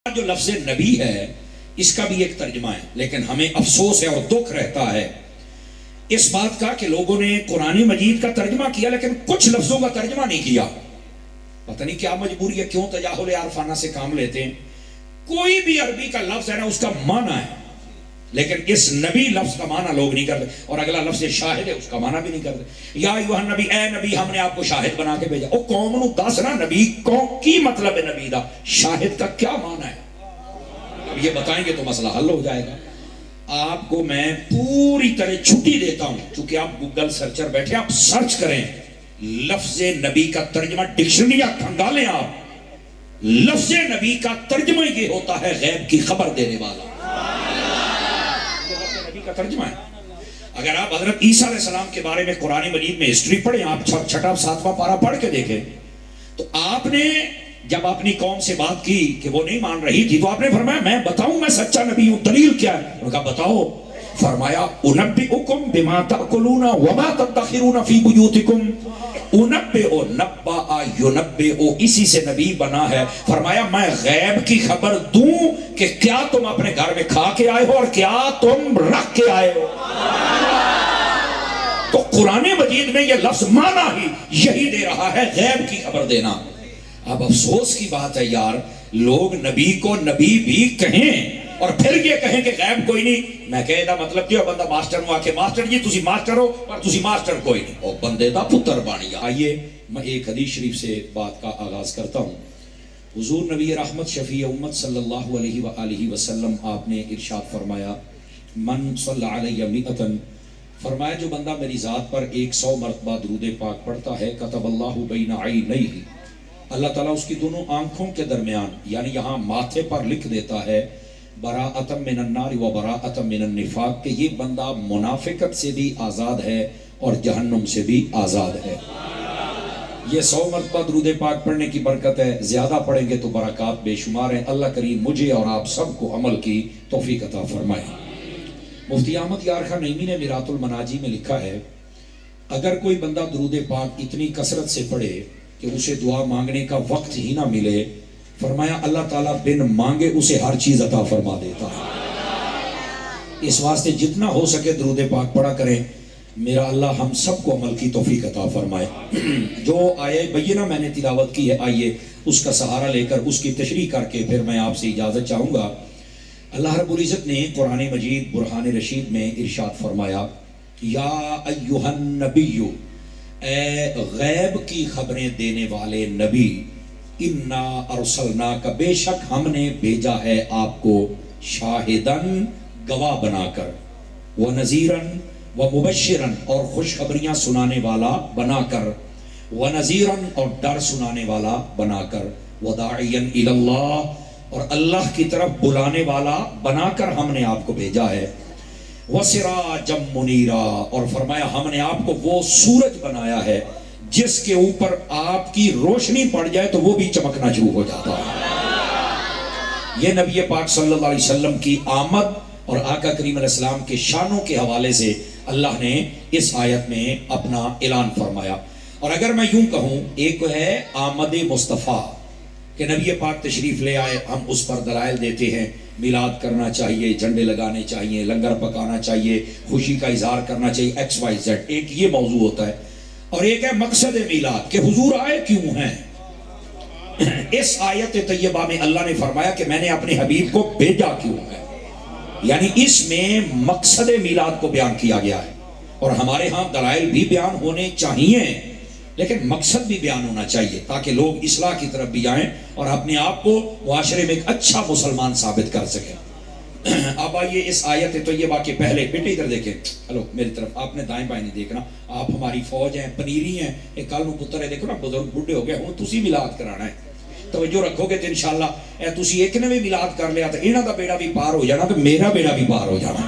جو لفظ نبی ہے اس کا بھی ایک ترجمہ ہے، لیکن ہمیں افسوس ہے اور دکھ رہتا ہے اس بات کا کہ لوگوں نے قرآن مجید کا ترجمہ کیا لیکن کچھ لفظوں کا ترجمہ نہیں کیا۔ پتہ نہیں کیا مجبوری ہے، کیوں تجاہل عارفانہ سے کام لیتے ہیں۔ کوئی بھی عربی کا لفظ ہے نا، اس کا معنی ہے، لیکن اس نبی لفظ کا معنی لوگ نہیں کرتے، اور اگلا لفظ شاہد ہے، اس کا معنی بھی نہیں کرتے۔ یا ایھا نبی، اے نبی ہم نے آپ کو شاہد بنا کے بھیجا۔ او قوم نو دس نا نبی کون کی مطلب ہے، نبی دا شاہد کا کیا معنی ہے، اب یہ بتائیں گے تو مسئلہ حل ہو جائے گا۔ آپ کو میں پوری طرح چھٹی دیتا ہوں، چونکہ آپ گوگل سرچر بیٹھے، آپ سرچ کریں لفظ نبی کا ترجمہ، ڈکشنری کھنگالیں آپ، لفظ نبی کا ترجمہ یہ ہوتا ہے غیب کی خبر دینے والا، لفظ نبی کا ترجمہ ہے۔ اگر آپ حضرت عیسیٰ علیہ السلام کے بارے میں قرآن مجید میں ہسٹری پڑھیں، آپ چھٹا ساتواں پارہ پڑھ کے دیکھیں، تو آپ نے جب اپنی قوم سے بات کی کہ وہ نہیں مان رہی تھی، تو آپ نے فرمایا میں بتاؤں میں سچا نبی ہوں، دلیل کیا ہے؟ انہوں نے کہا بتاؤ۔ فرمایا انبئکم بما تأکلون وما تدخرون فی بیوتکم۔ انبئو، نبأ ینبئو، اسی سے نبی بنا ہے۔ فرمایا میں غیب کی خبر دوں کہ کیا تم اپنے گھر میں کھا کے آئے ہو اور کیا تم رکھ کے آئے ہو۔ تو قرآن مجید میں یہ لفظ معنی ہی یہی دے رہا ہے، غیب کی خبر دینا۔ اب افسوس کی بات ہے یار، لوگ نبی کو نبی بھی کہیں اور پھر یہ کہیں کہ غیب کوئی نہیں۔ میں کہے دا مطلب کیا، بندہ ماسٹر نو آکے ماسٹر جی تسی ماسٹر ہو اور تسی ماسٹر کوئی نہیں، اور بندے دا پتر بانی۔ آئیے میں ایک حدیث شریف سے بات کا آغاز کرتا ہوں۔ حضور نبی رحمت شفیع امت صلی اللہ علیہ وآلہ وسلم آپ نے ارشاد فرمایا، من صلی علیہ مئتن، فرمایا جو بندہ میری ذات پر 100 مرتبہ درود پاک پڑھتا ہے، کتب اللہ بین عینیہ، اللہ تعالیٰ اس کی دونوں آنکھوں کے درمیان، یعنی یہاں ماتھے پر لکھ دیتا ہے، براءۃ من النار و براءۃ من النفاق، کہ یہ بندہ منافقت سے بھی آزاد ہے اور جہنم سے بھی آزاد ہے۔ یہ 100 مرتبہ درود پاک پڑھنے کی برکت ہے، زیادہ پڑھیں گے تو برکات بے شمار ہیں۔ اللہ کریم مجھے اور آپ سب کو عمل کی توفیق عطا فرمائے۔ مفتی احمد یار خان نعیمی نے میرات المناجی میں لکھا ہے، اگر کوئی بندہ درود پاک اتنی کثرت سے پڑھے کہ اسے دعا مانگنے کا وقت ہی نہ ملے، فرمایا اللہ تعالیٰ بن مانگے اسے ہر چیز عطا فرما دیتا ہے۔ اس واسطے جتنا ہو سکے درود پاک پڑھا کریں، میرا اللہ ہم سب کو عمل کی توفیق عطا فرمائے۔ جو آیہ بینہ میں نے تلاوت کی ہے، آئیے اس کا سہارا لے کر اس کی تشریح کر کے پھر میں آپ سے اجازت چاہوں گا۔ اللہ رب العزت نے قرآن مجید برہان رشید میں ارشاد فرمایا، یا ایھا النبی، اے غیب کی خبریں دینے والے نبی، انا ارسلناک، بے شک ہم نے بھیجا ہے آپ کو، شاہدن، گواہ بنا کر، ونذیرن ومبشرن، اور خوشخبریاں سنانے والا بنا کر، ونذیرن، اور ڈر سنانے والا بنا کر، وداعیا الی اللہ، اور اللہ کی طرف بلانے والا بنا کر ہم نے آپ کو بھیجا ہے، وسراجا منیرا، اور فرمایا ہم نے آپ کو وہ سورج بنایا ہے جس کے اوپر آپ کی روشنی پڑ جائے تو وہ بھی چمکنا شروع ہو جاتا ہے۔ یہ نبی پاک صلی اللہ علیہ وسلم کی آمد اور آقا کریم علیہ السلام کے شانوں کے حوالے سے اللہ نے اس آیت میں اپنا اعلان فرمایا۔ اور اگر میں یوں کہوں، ایک ہے آمد مصطفیٰ کہ نبی پاک تشریف لے آئے، ہم اس پر دلائل دیتے ہیں، میلاد کرنا چاہیے، جھنڈے لگانے چاہیے، لنگر پکانا چاہیے، خوشی کا اظہار کرنا چاہیے، ایکس وائی زیڈ، ایک یہ موضوع ہوتا ہے۔ اور ایک ہے مقصد میلاد کہ حضور آئے کیوں ہیں۔ اس آیت طیبہ میں اللہ نے فرمایا کہ میں نے اپنے حبیب کو بھیجا کیوں ہے، یعنی اس میں مقصد میلاد کو بیان کیا گیا ہے۔ اور ہمارے ہاں دلائل بھی بیان ہونے چاہیے لیکن مقصد بھی بیان ہونا چاہیے تاکہ لوگ اصلاح کی طرف بھی آئیں اور اپنے آپ کو معاشرے میں ایک اچھا مسلمان ثابت کر سکیں۔ اب آئیے اس آیت طیبہ کے پہلے، بیٹے ادھر دیکھیں، ہلو میری طرف، آپ نے دائیں بائیں نہیں دیکھنا، آپ ہماری فوج ہیں، پنیری ہیں، ایک کل نو پتر ہے، دیکھو نا بزرگ بڑھے ہو گئے ہوں، تسی میلاد کرانا ہے، توجہ رکھو گے تو انشاءاللہ اے تسی ایک نے بھی میلاد کر لیا تو انہاں دا بیڑا بھی پار ہو جانا تو میرا بیڑا بھی پار ہو جانا۔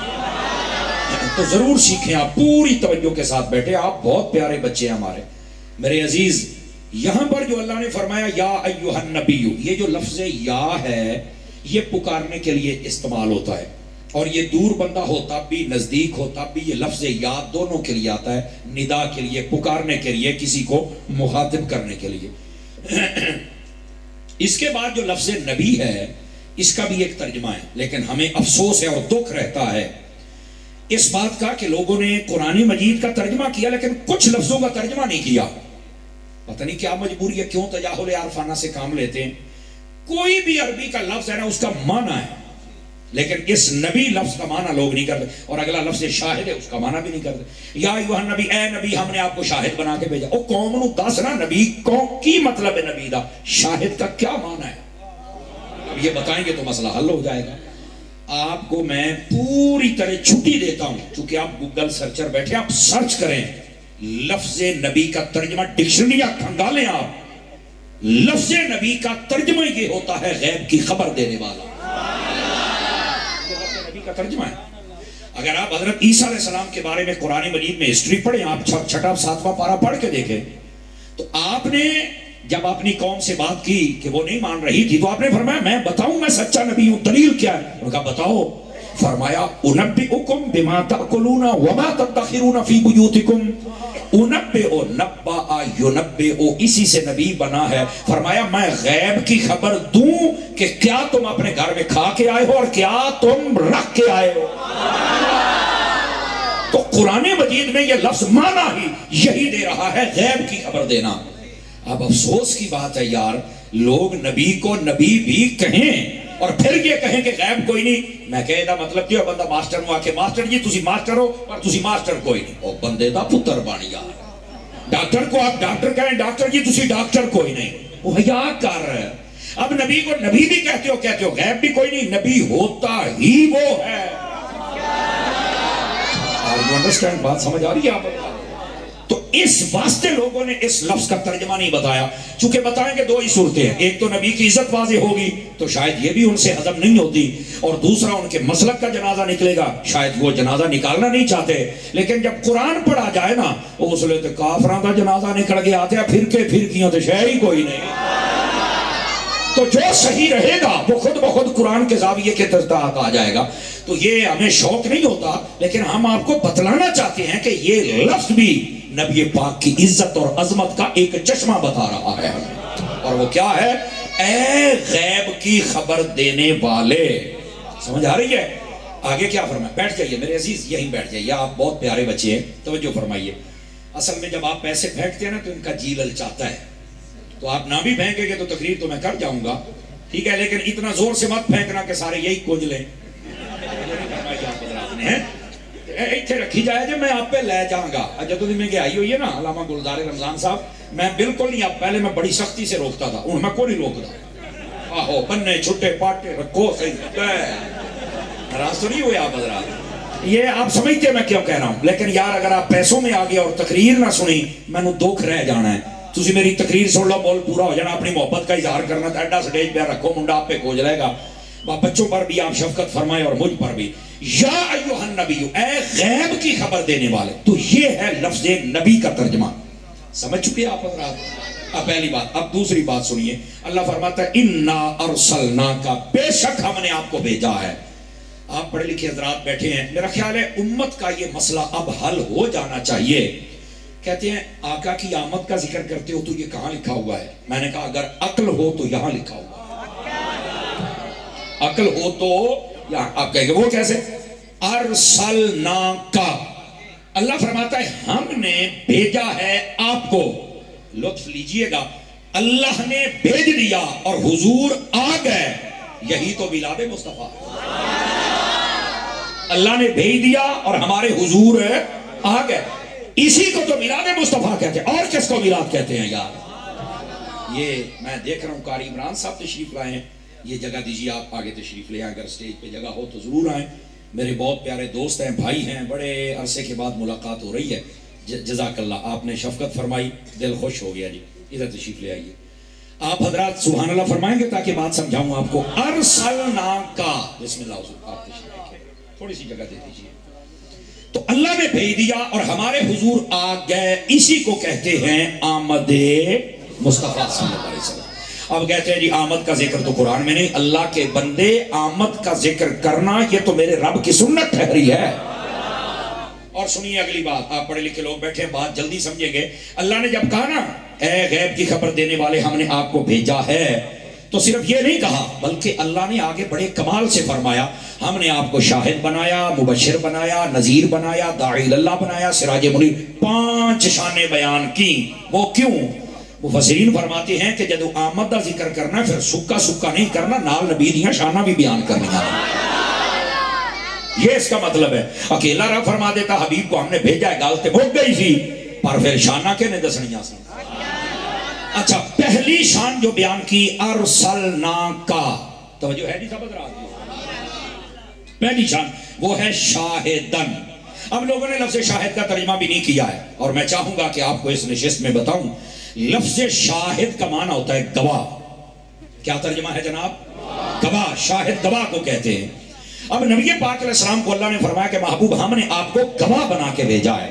تو ضرور سیکھیں، آپ پوری توجہ کے ساتھ بیٹھے، آپ بہت پیارے بچے ہیں ہمارے میرے عزیز۔ یہاں پر جو اللہ نے فرمایا یا ایھا النبی، یہ جو لفظ یا ہے یہ پکارنے کے لیے استعمال ہوتا ہے، اور یہ دور بندہ ہو تب بھی، نزدیک ہو تب بھی، یہ لفظ یا دونوں کے لیے آتا ہے، ندا کے لیے، پکارنے کے لیے، کسی کو مخاطب کرنے کے لیے۔ اس کے بعد جو لفظ نبی ہے اس کا بھی ایک ترجمہ ہے، لیکن ہمیں افسوس ہے اور دکھ رہتا ہے اس بات کا کہ لوگوں نے قرآن مجید کا ترجمہ کیا لیکن کچھ لفظوں کا ترجمہ نہیں کیا. پتہ نہیں کیا مجبوری ہے، کیوں تجاہل عارفانہ سے کام لیتے ہیں. کوئی بھی عربی کا لفظ ہے نا اس کا معنی ہے، لیکن اس نبی لفظ کا معنی لوگ نہیں کرتے. اور اگلا لفظ شاہد ہے، اس کا معنی بھی نہیں کرتے. یا ایھا النبی، اے نبی ہم نے آپ کو شاہد بنا کے بھیجا. او قوم نو دس نا نبی قوم کی مطلب ہے نبی دا، شاہد کا کیا معنی ہے؟ اب یہ بتائیں گے تو مسئلہ حل ہو جائے گا. آپ کو میں پوری طرح چھٹی دیتا ہوں، چونکہ آپ گوگل سرچر بیٹھے، آپ سرچ کریں لفظ نبی کا ترجمہ، ڈکشنریاں کھنگالیں آپ. لفظ نبی کا ترجمہ یہ ہوتا ہے غیب کی خبر دینے والا. لفظ نبی کا ترجمہ ہے. اگر آپ حضرت عیسیٰ علیہ السلام کے بارے میں قرآن مجید میں ہسٹری پڑھیں، آپ چھٹا ساتواں پارہ پڑھ کے دیکھیں، تو آپ نے جب اپنی قوم سے بات کی کہ وہ نہیں مان رہی تھی تو آپ نے فرمایا میں بتاؤں میں سچا نبی ہوں، دلیل کیا ہے؟ انہوں نے کہا بتاؤ. فرمایا انبئکم بما تأکلون وما تدخرون فی بیوتکم. انبئ نبأ ینبئ، اسی سے نبی بنا ہے. فرمایا میں غیب کی خبر دوں کہ کیا تم اپنے گھر میں کھا کے آئے ہو اور کیا تم رکھ کے آئے ہو. تو قرآن مجید میں یہ لفظ معنی ہی یہی دے رہا ہے، غیب کی خبر دینا. اب افسوس کی بات ہے یار، لوگ نبی کو نبی بھی کہیں اور پھر یہ کہیں کہ غیب کوئی نہیں. میں کہے دا مطلب کیا بندہ ماسٹر نو آکے ماسٹر جی تسی ماسٹر ہو اور تسی ماسٹر کوئی نہیں. او بندے دا پتر بانی یار. ڈاکٹر کو آپ ڈاکٹر کہیں، ڈاکٹر جی تسی ڈاکٹر کوئی نہیں. وہ حیا کر رہے. اب نبی کو نبی بھی کہتے ہو، غیب بھی کوئی نہیں. نبی ہوتا ہی وہ ہے. بات سمجھ آ رہی ہے آپ؟ تو اس واسطے لوگوں نے اس لفظ کا ترجمہ نہیں بتایا، چونکہ بتائیں کہ دو ہی صورتیں ہیں. ایک تو نبی کی عزت واضح ہوگی تو شاید یہ بھی ان سے ہضم نہیں ہوتی، اور دوسرا ان کے مسلک کا جنازہ نکلے گا، شاید وہ جنازہ نکالنا نہیں چاہتے. لیکن جب قرآن پڑھا جائے نا اس لیے تو کافران کا جنازہ نکل گیا آتے ہیں، پھرکیوں تو شہر ہی کوئی نہیں. تو جو صحیح رہے گا وہ خود بخود قرآن کے زاویے کے تحت آ جائے گا. تو یہ ہمیں شوق نہیں ہوتا، لیکن ہم آپ کو بتلانا چاہتے ہیں کہ یہ لفظ بھی نبی پاک کی عزت اور عظمت کا ایک چشمہ بتا رہا ہے. اور وہ کیا ہے؟ اے غیب کی خبر دینے والے. سمجھ آ رہی ہے؟ آگے کیا فرمایا؟ بیٹھ جائیے میرے عزیز، یہیں بیٹھ جائیے، آپ بہت پیارے بچے ہیں، توجہ فرمائیے. اصل میں جب آپ پیسے پھینکتے ہیں نا تو ان کا جی للچاتا ہے. تو آپ نہ بھی پھینکیں گے تو تقریر تو میں کر جاؤں گا، ٹھیک ہے، لیکن اتنا زور سے مت پھینکنا کہ سارے یہی کونج لیں. ایتھے رکھی جائے جب میں آپ پہ لے جاؤں گا. جدو میں کہ آئی ہوئی ہے نا علامہ گلزار رمضان صاحب، میں بالکل نہیں، آپ پہلے میں بڑی سختی سے روکتا تھا، میں کو نہیں روکتا. آہو بننے چھٹے پاٹے رکھو صحیح، ناراض تو نہیں ہوئے آپ حضرات؟ یہ آپ سمجھتے ہیں میں کیوں کہہ رہا ہوں. لیکن یار اگر آپ پیسوں میں آگے اور تقریر نہ سنی، میں نے دکھ رہ جانا ہے. تسی میری تقریر سن لو، بول پورا ہو جانا، اپنی محبت کا اظہار کرنا تھا، ایڈا سٹیج پہ رکھو، منڈا آپ پہ کھوج لے گا. بچوں پر بھی آپ شفقت فرمائے اور مجھ پر بھی. یا ایھا النبی، اے غیب کی خبر دینے والے. تو یہ ہے لفظ نبی کا ترجمہ. سمجھ چکے آپ حضرات؟ اب پہلی بات. اب دوسری بات سنیے. اللہ فرماتا ہے انا ارسلناک، بے شک ہم نے آپ کو بھیجا ہے. آپ پڑھے لکھے حضرات بیٹھے ہیں، میرا خیال ہے امت کا یہ مسئلہ اب حل ہو جانا چاہیے. کہتے ہیں آقا کی آمد کا ذکر کرتے ہو تو یہ کہاں لکھا ہوا ہے؟ میں نے کہا اگر عقل ہو تو یہاں لکھا ہوا ہے. عقل ہو تو یہاں. آپ کہیں گے وہ کیسے؟ ارسلناک، اللہ فرماتا ہے ہم نے بھیجا ہے آپ کو. لطف لیجئے گا، اللہ نے بھیج دیا اور حضور آ گئے. یہی تو میلاد مصطفیٰ. اللہ نے بھیج دیا اور ہمارے حضور آ گئے. اسی کو تو میلاد مصطفیٰ کہتے ہیں. اور کس کو میلاد کہتے ہیں یار؟ یہ میں دیکھ رہا ہوں قاری عمران صاحب تشریف لائے ہیں. یہ جگہ دیجیے، آپ آگے تشریف لے آئیں، اگر سٹیج پہ جگہ ہو تو ضرور آئیں. میرے بہت پیارے دوست ہیں، بھائی ہیں، بڑے عرصے کے بعد ملاقات ہو رہی ہے. جزاک اللہ، آپ نے شفقت فرمائی، دل خوش ہو گیا. جی ادھر تشریف لے آئیے. آپ حضرات سبحان اللہ فرمائیں گے تاکہ بات سمجھاؤں آپ کو. ارسلناک، بسم اللہ حضور، آپ تشریف رکھیں، تھوڑی سی جگہ دے دیجیے. تو اللہ نے بھیج دیا اور ہمارے حضور آ گئے. اسی کو کہتے ہیں آمد مصطفیٰ صلی اللہ علیہ وسلم. اب کہتے ہیں جی آمد کا ذکر تو قرآن میں نہیں. اللہ کے بندے آمد کا ذکر کرنا یہ تو میرے رب کی سنت ٹھہری ہے. اور سنیے اگلی بات. آپ پڑھے لکھے لوگ بیٹھے، بات جلدی سمجھیں گے. اللہ نے جب کہا نا اے غیب کی خبر دینے والے ہم نے آپ کو بھیجا ہے، تو صرف یہ نہیں کہا بلکہ اللہ نے آگے بڑے کمال سے فرمایا ہم نے آپ کو شاہد بنایا، مبشر بنایا، نذیر بنایا، داعی اللہ بنایا، سراج منیر، 5 شانیں بیان کی۔ وہ کیوں؟ مفسرین فرماتے ہیں کہ جدو آمد دا ذکر کرنا پھر سکا سکا نہیں کرنا، نال نبی دیاں شانہ بھی بیان کرنیاں، یہ اس کا مطلب ہے۔ اکیلا رہا فرما دیتا حبیب کو ہم نے بھیجا ہے، گالتے بھوگ گئی تھی، پر پھر شانہ کے نے دسنیاں سن۔ اچھا، پہلی شان جو بیان کی ارسلناکا، توجہ ہے نہیں سبق رہا، پہلی شان وہ ہے شاہدن۔ اب لوگوں نے لفظ شاہد کا ترجمہ بھی نہیں کیا ہے، اور میں چاہوں گا کہ آپ کو اس نشست میں بتاؤں، لفظ شاہد کا معنی ہوتا ہے گواہ۔ کیا ترجمہ ہے جناب؟ گواہ، شاہد گواہ کو کہتے ہیں۔ اب نبی پاک علیہ السلام کو اللہ نے فرمایا کہ محبوب ہم نے آپ کو گواہ بنا کے بھیجا ہے۔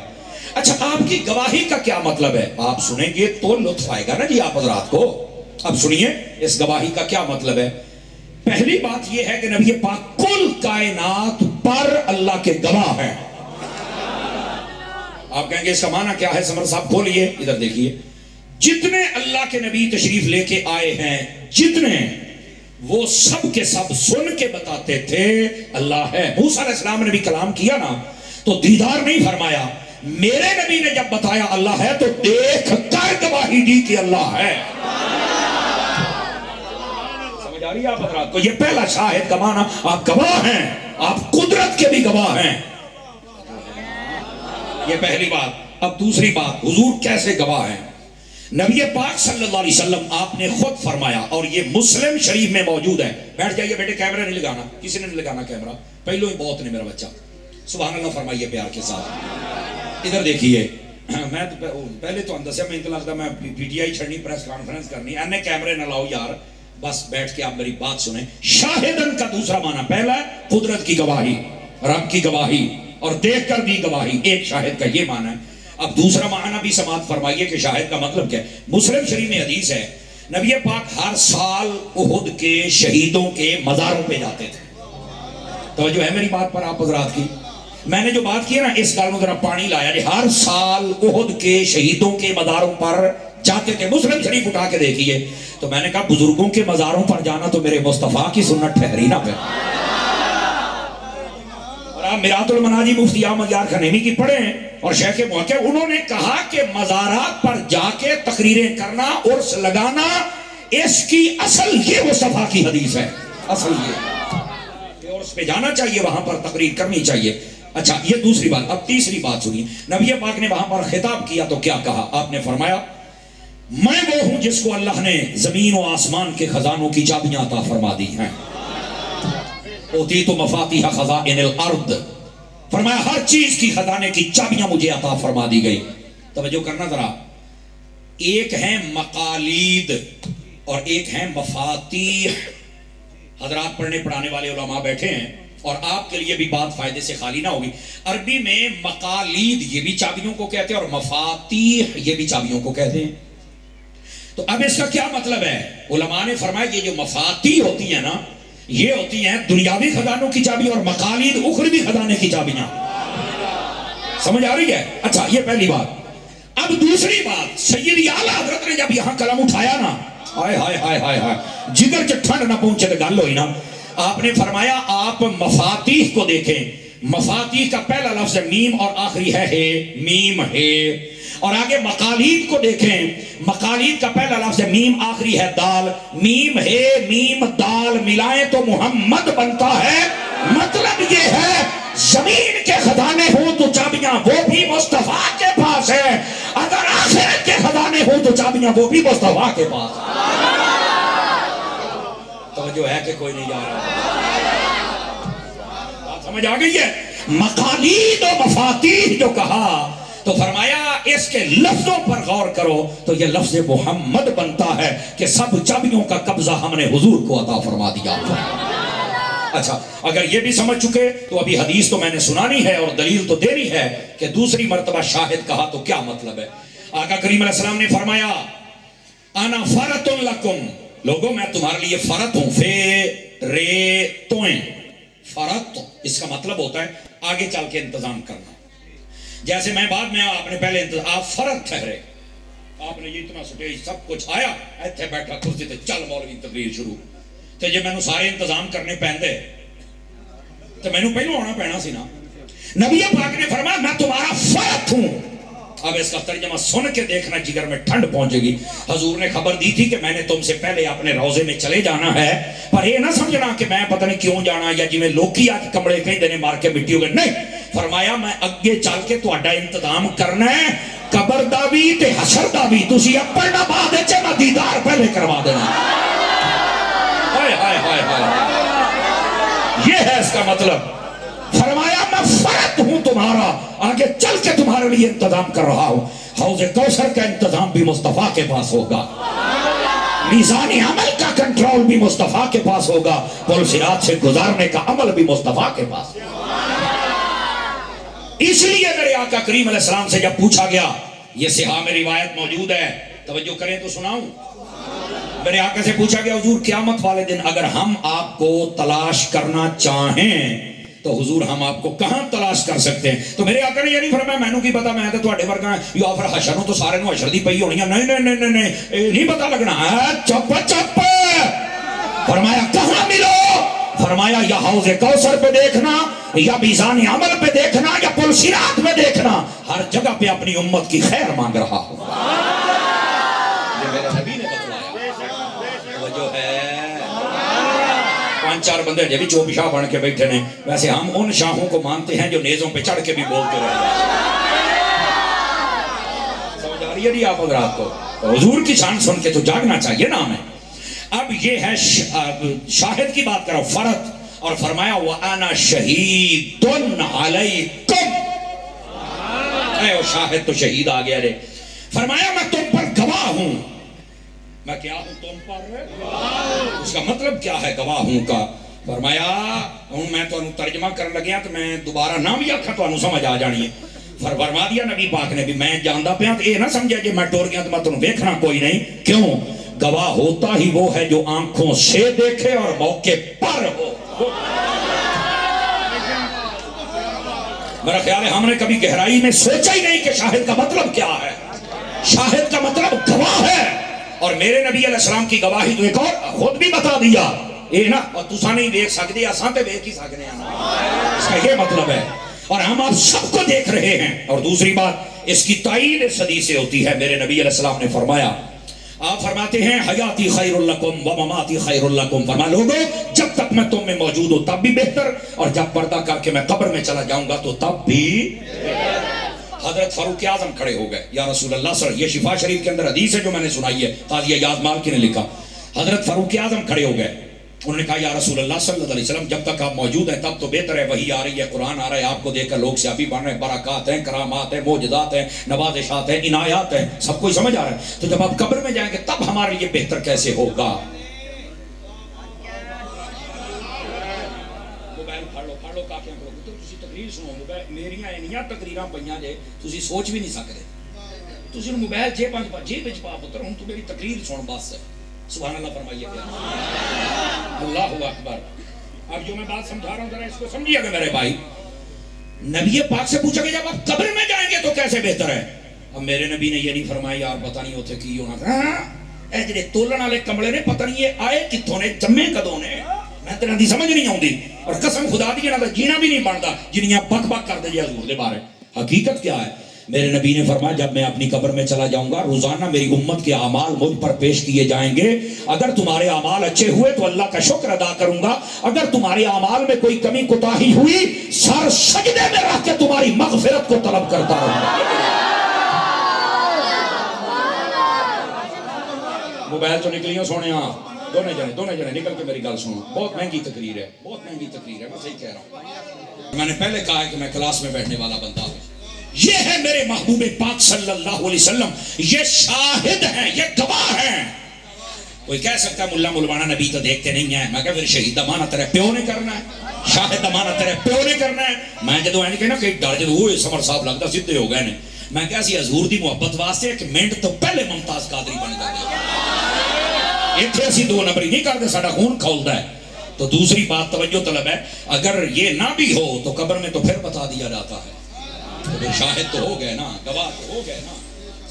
اچھا، آپ کی گواہی کا کیا مطلب ہے؟ آپ سنیں گے تو لطف آئے گا نا جی آپ حضرات کو۔ اب سنیے اس گواہی کا کیا مطلب ہے۔ پہلی بات یہ ہے کہ نبی پاک کل کائنات پر اللہ کے گواہ ہیں۔ آپ کہیں گے اس کا معنی کیا ہے؟ سمر صاحب کھولیے ادھر دیکھیے، جتنے اللہ کے نبی تشریف لے کے آئے ہیں، جتنے، وہ سب کے سب سن کے بتاتے تھے اللہ ہے۔ موسیٰ علیہ السلام نے بھی کلام کیا نا تو دیدار نہیں فرمایا، میرے نبی نے جب بتایا اللہ ہے تو دیکھ کر گواہی دی کہ اللہ ہے۔ سمجھ آ رہی ہے آپ حضرات کو؟ یہ پہلا شاہد کا معنی، آپ گواہ ہیں، آپ قدرت کے بھی گواہ ہیں، یہ پہلی بات۔ اب دوسری بات، حضور کیسے گواہ ہیں؟ نبی پاک صلی اللہ علیہ وسلم آپ نے خود فرمایا، اور یہ مسلم شریف میں موجود ہے۔ بیٹھ جائیے بیٹے، کیمرہ نہیں لگانا، کسی نے نہیں لگانا کیمرہ، پہلو ہی بہت نے میرا بچہ، سبحان اللہ فرمائیے پیار کے ساتھ۔ ادھر دیکھیے، میں پہلے تو اندر سے میں انتظار تھا، میں پی ٹی آئی چھڑنی، پریس کانفرنس کرنی، اینے کیمرے نہ لاؤ یار، بس بیٹھ کے آپ میری بات سنیں۔ شاہدن کا دوسرا معنی، پہلا ہے قدرت کی گواہی، رب کی گواہی، اور دیکھ کر بھی گواہی، ایک شاہد کا یہ معنی ہے۔ اب دوسرا معنی بھی سماعت فرمائیے کہ شاہد کا مطلب کیا ہے۔ مسلم شریف میں حدیث ہے، نبی پاک ہر سال احد کے شہیدوں کے مزاروں پہ جاتے تھے۔ توجہ ہے میری بات پر آپ حضرات کی؟ میں نے جو بات کی ہے نا، اس گال میں ذرا پانی لایا جی، ہر سال احد کے شہیدوں کے مزاروں پر جاتے تھے۔ مسلم شریف اٹھا کے دیکھیے، تو میں نے کہا بزرگوں کے مزاروں پر جانا تو میرے مصطفیٰ کی سنت ٹھہری نہ پہ۔ اور آپ میرات المناجی مفتی احمد یار خنیمی کی پڑھیں، اور شیخ محقق، انہوں نے کہا کہ مزارات پر جا کے تقریریں کرنا، عرس لگانا، اس کی اصل یہ مصطفیٰ کی حدیث ہے، اصل یہ کہ عرس پہ جانا چاہیے، وہاں پر تقریر کرنی چاہیے۔ اچھا، یہ دوسری بات۔ اب تیسری بات سنیے، نبی پاک نے وہاں پر خطاب کیا تو کیا کہا؟ آپ نے فرمایا میں وہ ہوں جس کو اللہ نے زمین و آسمان کے خزانوں کی چابیاں عطا فرما دی ہیں۔ اوتیت مفاتیح خزائن الارض، فرمایا ہر چیز کی خزانے کی چابیاں مجھے عطا فرما دی گئی۔ توجہ کرنا ذرا، ایک ہیں مقالید اور ایک ہیں مفاتیح۔ حضرات پڑھنے پڑھانے والے علماء بیٹھے ہیں، اور آپ کے لیے بھی بات فائدے سے خالی نہ ہوگی۔ عربی میں مقالید یہ بھی چابیوں کو کہتے ہیں، اور مفاتیح یہ بھی چابیوں کو کہتے ہیں۔ تو اب اس کا کیا مطلب ہے؟ علماء نے فرمایا یہ جو مفاتیح ہوتی ہیں نا، یہ ہوتی ہیں دنیاوی خزانوں کی چابی، اور مقالید اخروی خزانے کی چابیاں۔ سمجھ آ رہی ہے؟ اچھا، یہ پہلی بات۔ اب دوسری بات، سیدی اعلیٰ حضرت نے جب یہاں قلم اٹھایا نا، ہائے ہائے ہائے ہائے ہائے، جگر کے ٹھنڈ نہ پہنچے تو گل ہوئی نا۔ آپ نے فرمایا آپ مفاتیح کو دیکھیں، مفاتیح کا پہلا لفظ ہے میم، اور آخری ہے میم ہے۔ اور آگے مقالید کو دیکھیں، مقالید کا پہلا لفظ ہے میم، آخری ہے دال۔ میم ہے، میم دال ملائیں تو محمد بنتا ہے۔ مطلب یہ ہے زمین کے خزانے ہوں تو چابیاں وہ بھی مصطفیٰ کے پاس ہے، اگر آخرت کے خزانے ہوں تو چابیاں وہ بھی مصطفیٰ کے پاس ہے۔ توجہ ہے کہ کوئی نہیں جا رہا؟ بات سمجھ آ گئی ہے؟ مقالید و مفاتیح جو کہا تو فرمایا اس کے لفظوں پر غور کرو تو یہ لفظ محمد بنتا ہے کہ سب چابیوں کا قبضہ ہم نے حضور کو عطا فرما دیا۔ اچھا، اگر یہ بھی سمجھ چکے تو ابھی حدیث تو میں نے سنانی ہے اور دلیل تو دینی ہے کہ دوسری مرتبہ شاہد کہا تو کیا مطلب ہے۔ آقا کریم علیہ السلام نے فرمایا انا فرط لکم، لوگوں میں تمہارے لیے فرط ہوں، فرط اس کا مطلب ہوتا ہے آگے چل کے انتظام کرنا۔ جیسے میں بعد میں آپ نے پہلے آپ فرد ٹھہرے، آپ نے یہ اتنا سٹیج سب کچھ آیا ایتھے بیٹھا کرسی تے چل مولوی تقریر شروع تے جے میں سارے انتظام کرنے پیندے تو میں پہلو آنا پینا سی نا. نبی پاک نے فرمایا میں تمہارا فرد ہوں. اب اس کا ترجمہ سن کے دیکھنا جگر میں ٹھنڈ پہنچے گی. حضور نے خبر دی تھی کہ میں نے تم سے پہلے اپنے روزے میں چلے جانا ہے, پر یہ نہ سمجھنا کہ میں پتہ نہیں کیوں جانا یا جی میں لوکی آج کمڑے کہیں دینے مار کے مٹی ہو گئے. نہیں, فرمایا میں اگے چل کے تہاڈا انتظام کرنا ہے, قبر دا بھی تے حشر دا بھی. تسی اپنا بعد وچ میں دیدار پہلے کروا دینا. ہائے ہائے ہائے ہائے, یہ ہے اس کا مطلب. فرمایا میں فرد ہوں تمہارا, آگے چل کے تمہارے لیے انتظام کر رہا ہوں. حوض کوثر کا انتظام بھی مصطفیٰ کے پاس ہوگا, میزان عمل کا کنٹرول بھی مصطفیٰ کے پاس ہوگا, پل صراط سے گزارنے کا عمل بھی مصطفیٰ کے پاس ہوگا. اس لیے میرے آقا کریم علیہ السلام سے جب پوچھا گیا, یہ صحاح میں روایت موجود ہے, توجہ کریں تو سناؤں. میرے آقا سے پوچھا گیا حضور قیامت والے دن اگر ہم آپ کو تلاش کرنا چاہیں تو حضور ہم آپ کو کہاں تلاش کر سکتے ہیں؟ تو میرے آقا نے یہ نہیں فرمایا میں نے کی پتا میں تو تواڈے ورگا یا پھر حشر تو سارے نو حشر دی پئی ہونی ہے. نہیں نہیں نہیں نہیں نہیں پتا لگنا. چپ چپ. فرمایا کہاں ملو؟ فرمایا یا حوض کوثر پہ دیکھنا, یا میزان عمل پہ دیکھنا, یا پل صراط میں دیکھنا, ہر جگہ پہ اپنی امت کی خیر مانگ رہا ہوں. یہ میرے نبی نے بتلایا. وہ جو ہے 5-4 بندے جو بھی چوب شاہ بن کے بیٹھے ہیں, ویسے ہم ان شاہوں کو مانتے ہیں جو نیزوں پہ چڑھ کے بھی بولتے رہے. سمجھ آ رہی ہے نہیں آپ حضرات کو؟ حضور کی شان سن کے تو جاگنا چاہیے نا ہمیں. اب یہ ہے شاہد کی بات کرو, فرد. اور فرمایا وَأَنَا شَهِيدٌ عَلَيْكُمْ. اے وہ شاہد تو شہید آ گیا رے. فرمایا میں تم پر گواہ ہوں. میں کیا ہوں تم پر؟ اس کا مطلب کیا ہے گواہ ہوں کا؟ فرمایا میں تو ترجمہ کرنے لگیا تو میں دوبارہ نہ بھی آکھا تو سمجھ آ جانی ہے. فرما دیا نبی پاک نے بھی میں جاندہ پہ تو یہ نہ سمجھا جی میں ٹور گیا تو میں تمہیں دیکھنا کوئی نہیں. کیوں؟ گواہ ہوتا ہی وہ ہے جو آنکھوں سے دیکھے اور موقع پر ہو. میرا خیال ہے ہم نے کبھی گہرائی میں سوچا ہی نہیں کہ شاہد کا مطلب کیا ہے. شاہد کا مطلب گواہ ہے, اور میرے نبی علیہ السلام کی گواہی تو ایک اور خود بھی بتا دیا اے نا, اور تسا نہیں دیکھ سکتے آسان تے دیکھ ہی سکتے ہیں. اس کا یہ مطلب ہے, اور ہم آپ سب کو دیکھ رہے ہیں. اور دوسری بات اس کی تائید اس حدیث سے ہوتی ہے. میرے نبی علیہ السلام نے فرمایا, آپ فرماتے ہیں حیاتی خیر لکم و مماتی خیر لکم. فرما لوگو جب تک میں تم میں موجود ہوں تب بھی بہتر, اور جب پردہ کر کے میں قبر میں چلا جاؤں گا تو تب بھی. حضرت فاروق اعظم کھڑے ہو گئے, یا رسول اللہ صلی اللہ علیہ وسلم. یہ شفا شریف کے اندر حدیث ہے جو میں نے سنائی ہے, قاضی ایاز مالکی نے لکھا. حضرت فاروق اعظم کھڑے ہو گئے, انہوں نے کہا یا رسول اللہ صلی اللہ علیہ وسلم جب تک آپ موجود ہیں تب تو بہتر ہے. وحی آ رہی ہے, قرآن آ رہا ہے, آپ کو دیکھ کر لوگ سیابی بن رہے ہیں, برکات ہیں, کرامات ہیں, معجزات ہیں, نوازشات ہیں, عنایات ہیں, سب کوئی سمجھ آ رہا ہے. تو جب آپ قبر میں جائیں گے تب ہمارے لیے بہتر کیسے ہوگا؟ تقریراں پہیاں جے تسی سوچ بھی نہیں سکتے. تسی موبائل جیب وچ پا پتر ہوں تو میری تقریر سن بس. سبحان اللہ فرمائیے. اللہ اکبر. اب جو میں بات سمجھا رہا ہوں ذرا اس کو سمجھیے گا میرے بھائی. نبی پاک سے پوچھا کہ جب آپ قبر میں جائیں گے تو کیسے بہتر ہے؟ اب میرے نبی نے یہ نہیں فرمایا یار پتہ نہیں ہوتے کی ہونا تھا. اے جڑے تولن والے کمڑے نے پتہ نہیں یہ آئے کتھوں نے, جمے کدوں نے, میں تیرا دی سمجھ نہیں آؤں دی. اور قسم خدا دی نہ جینا بھی نہیں بنتا جنیاں بک بک کر دے جی حضور دے بارے. حقیقت کیا ہے؟ میرے نبی نے فرمایا جب میں اپنی قبر میں چلا جاؤں گا روزانہ میری امت کے اعمال مجھ پر پیش کیے جائیں گے. اگر تمہارے اعمال اچھے ہوئے تو اللہ کا شکر ادا کروں گا, اگر تمہارے اعمال میں کوئی کمی کوتاہی ہوئی سر سجدے میں رکھ کے تمہاری مغفرت کو طلب کرتا رہوں گا. موبائل تو نکلیاں سونے دونے جنے نکل کے میری گل سنو. بہت مہنگی تقریر ہے, بہت مہنگی تقریر ہے, میں صحیح کہہ رہا ہوں. میں نے پہلے کہا ہے کہ میں کلاس میں بیٹھنے والا بندہ ہوں. یہ ہے میرے محبوب پاک صلی اللہ علیہ وسلم, یہ شاہد ہیں, یہ گواہ ہیں. کوئی کہہ سکتا ہے ملا ملوانا نبی تو دیکھتے نہیں ہیں. میں کہا پھر شہید امانہ تیرے پیو نے کرنا ہے, شاہد امانہ تیرے پیو نے کرنا ہے. میں جدو اینے کہنا کہ ڈر جدو ہوئے سمر صاحب لگتا سیدھے ہو گئے نے. میں کہا سی حضور دی محبت واسطے ایک منٹ تو پہلے ممتاز قادری بن جاتے اتنے اسی 2 نمبری نہیں کرتے, ساڈا خون کھولتا ہے. تو دوسری بات توجہ طلب ہے, اگر یہ نہ بھی ہو تو قبر میں تو پھر بتا دیا جاتا ہے. تو شاہد تو ہو گئے نا, گواہ تو ہو گئے نا.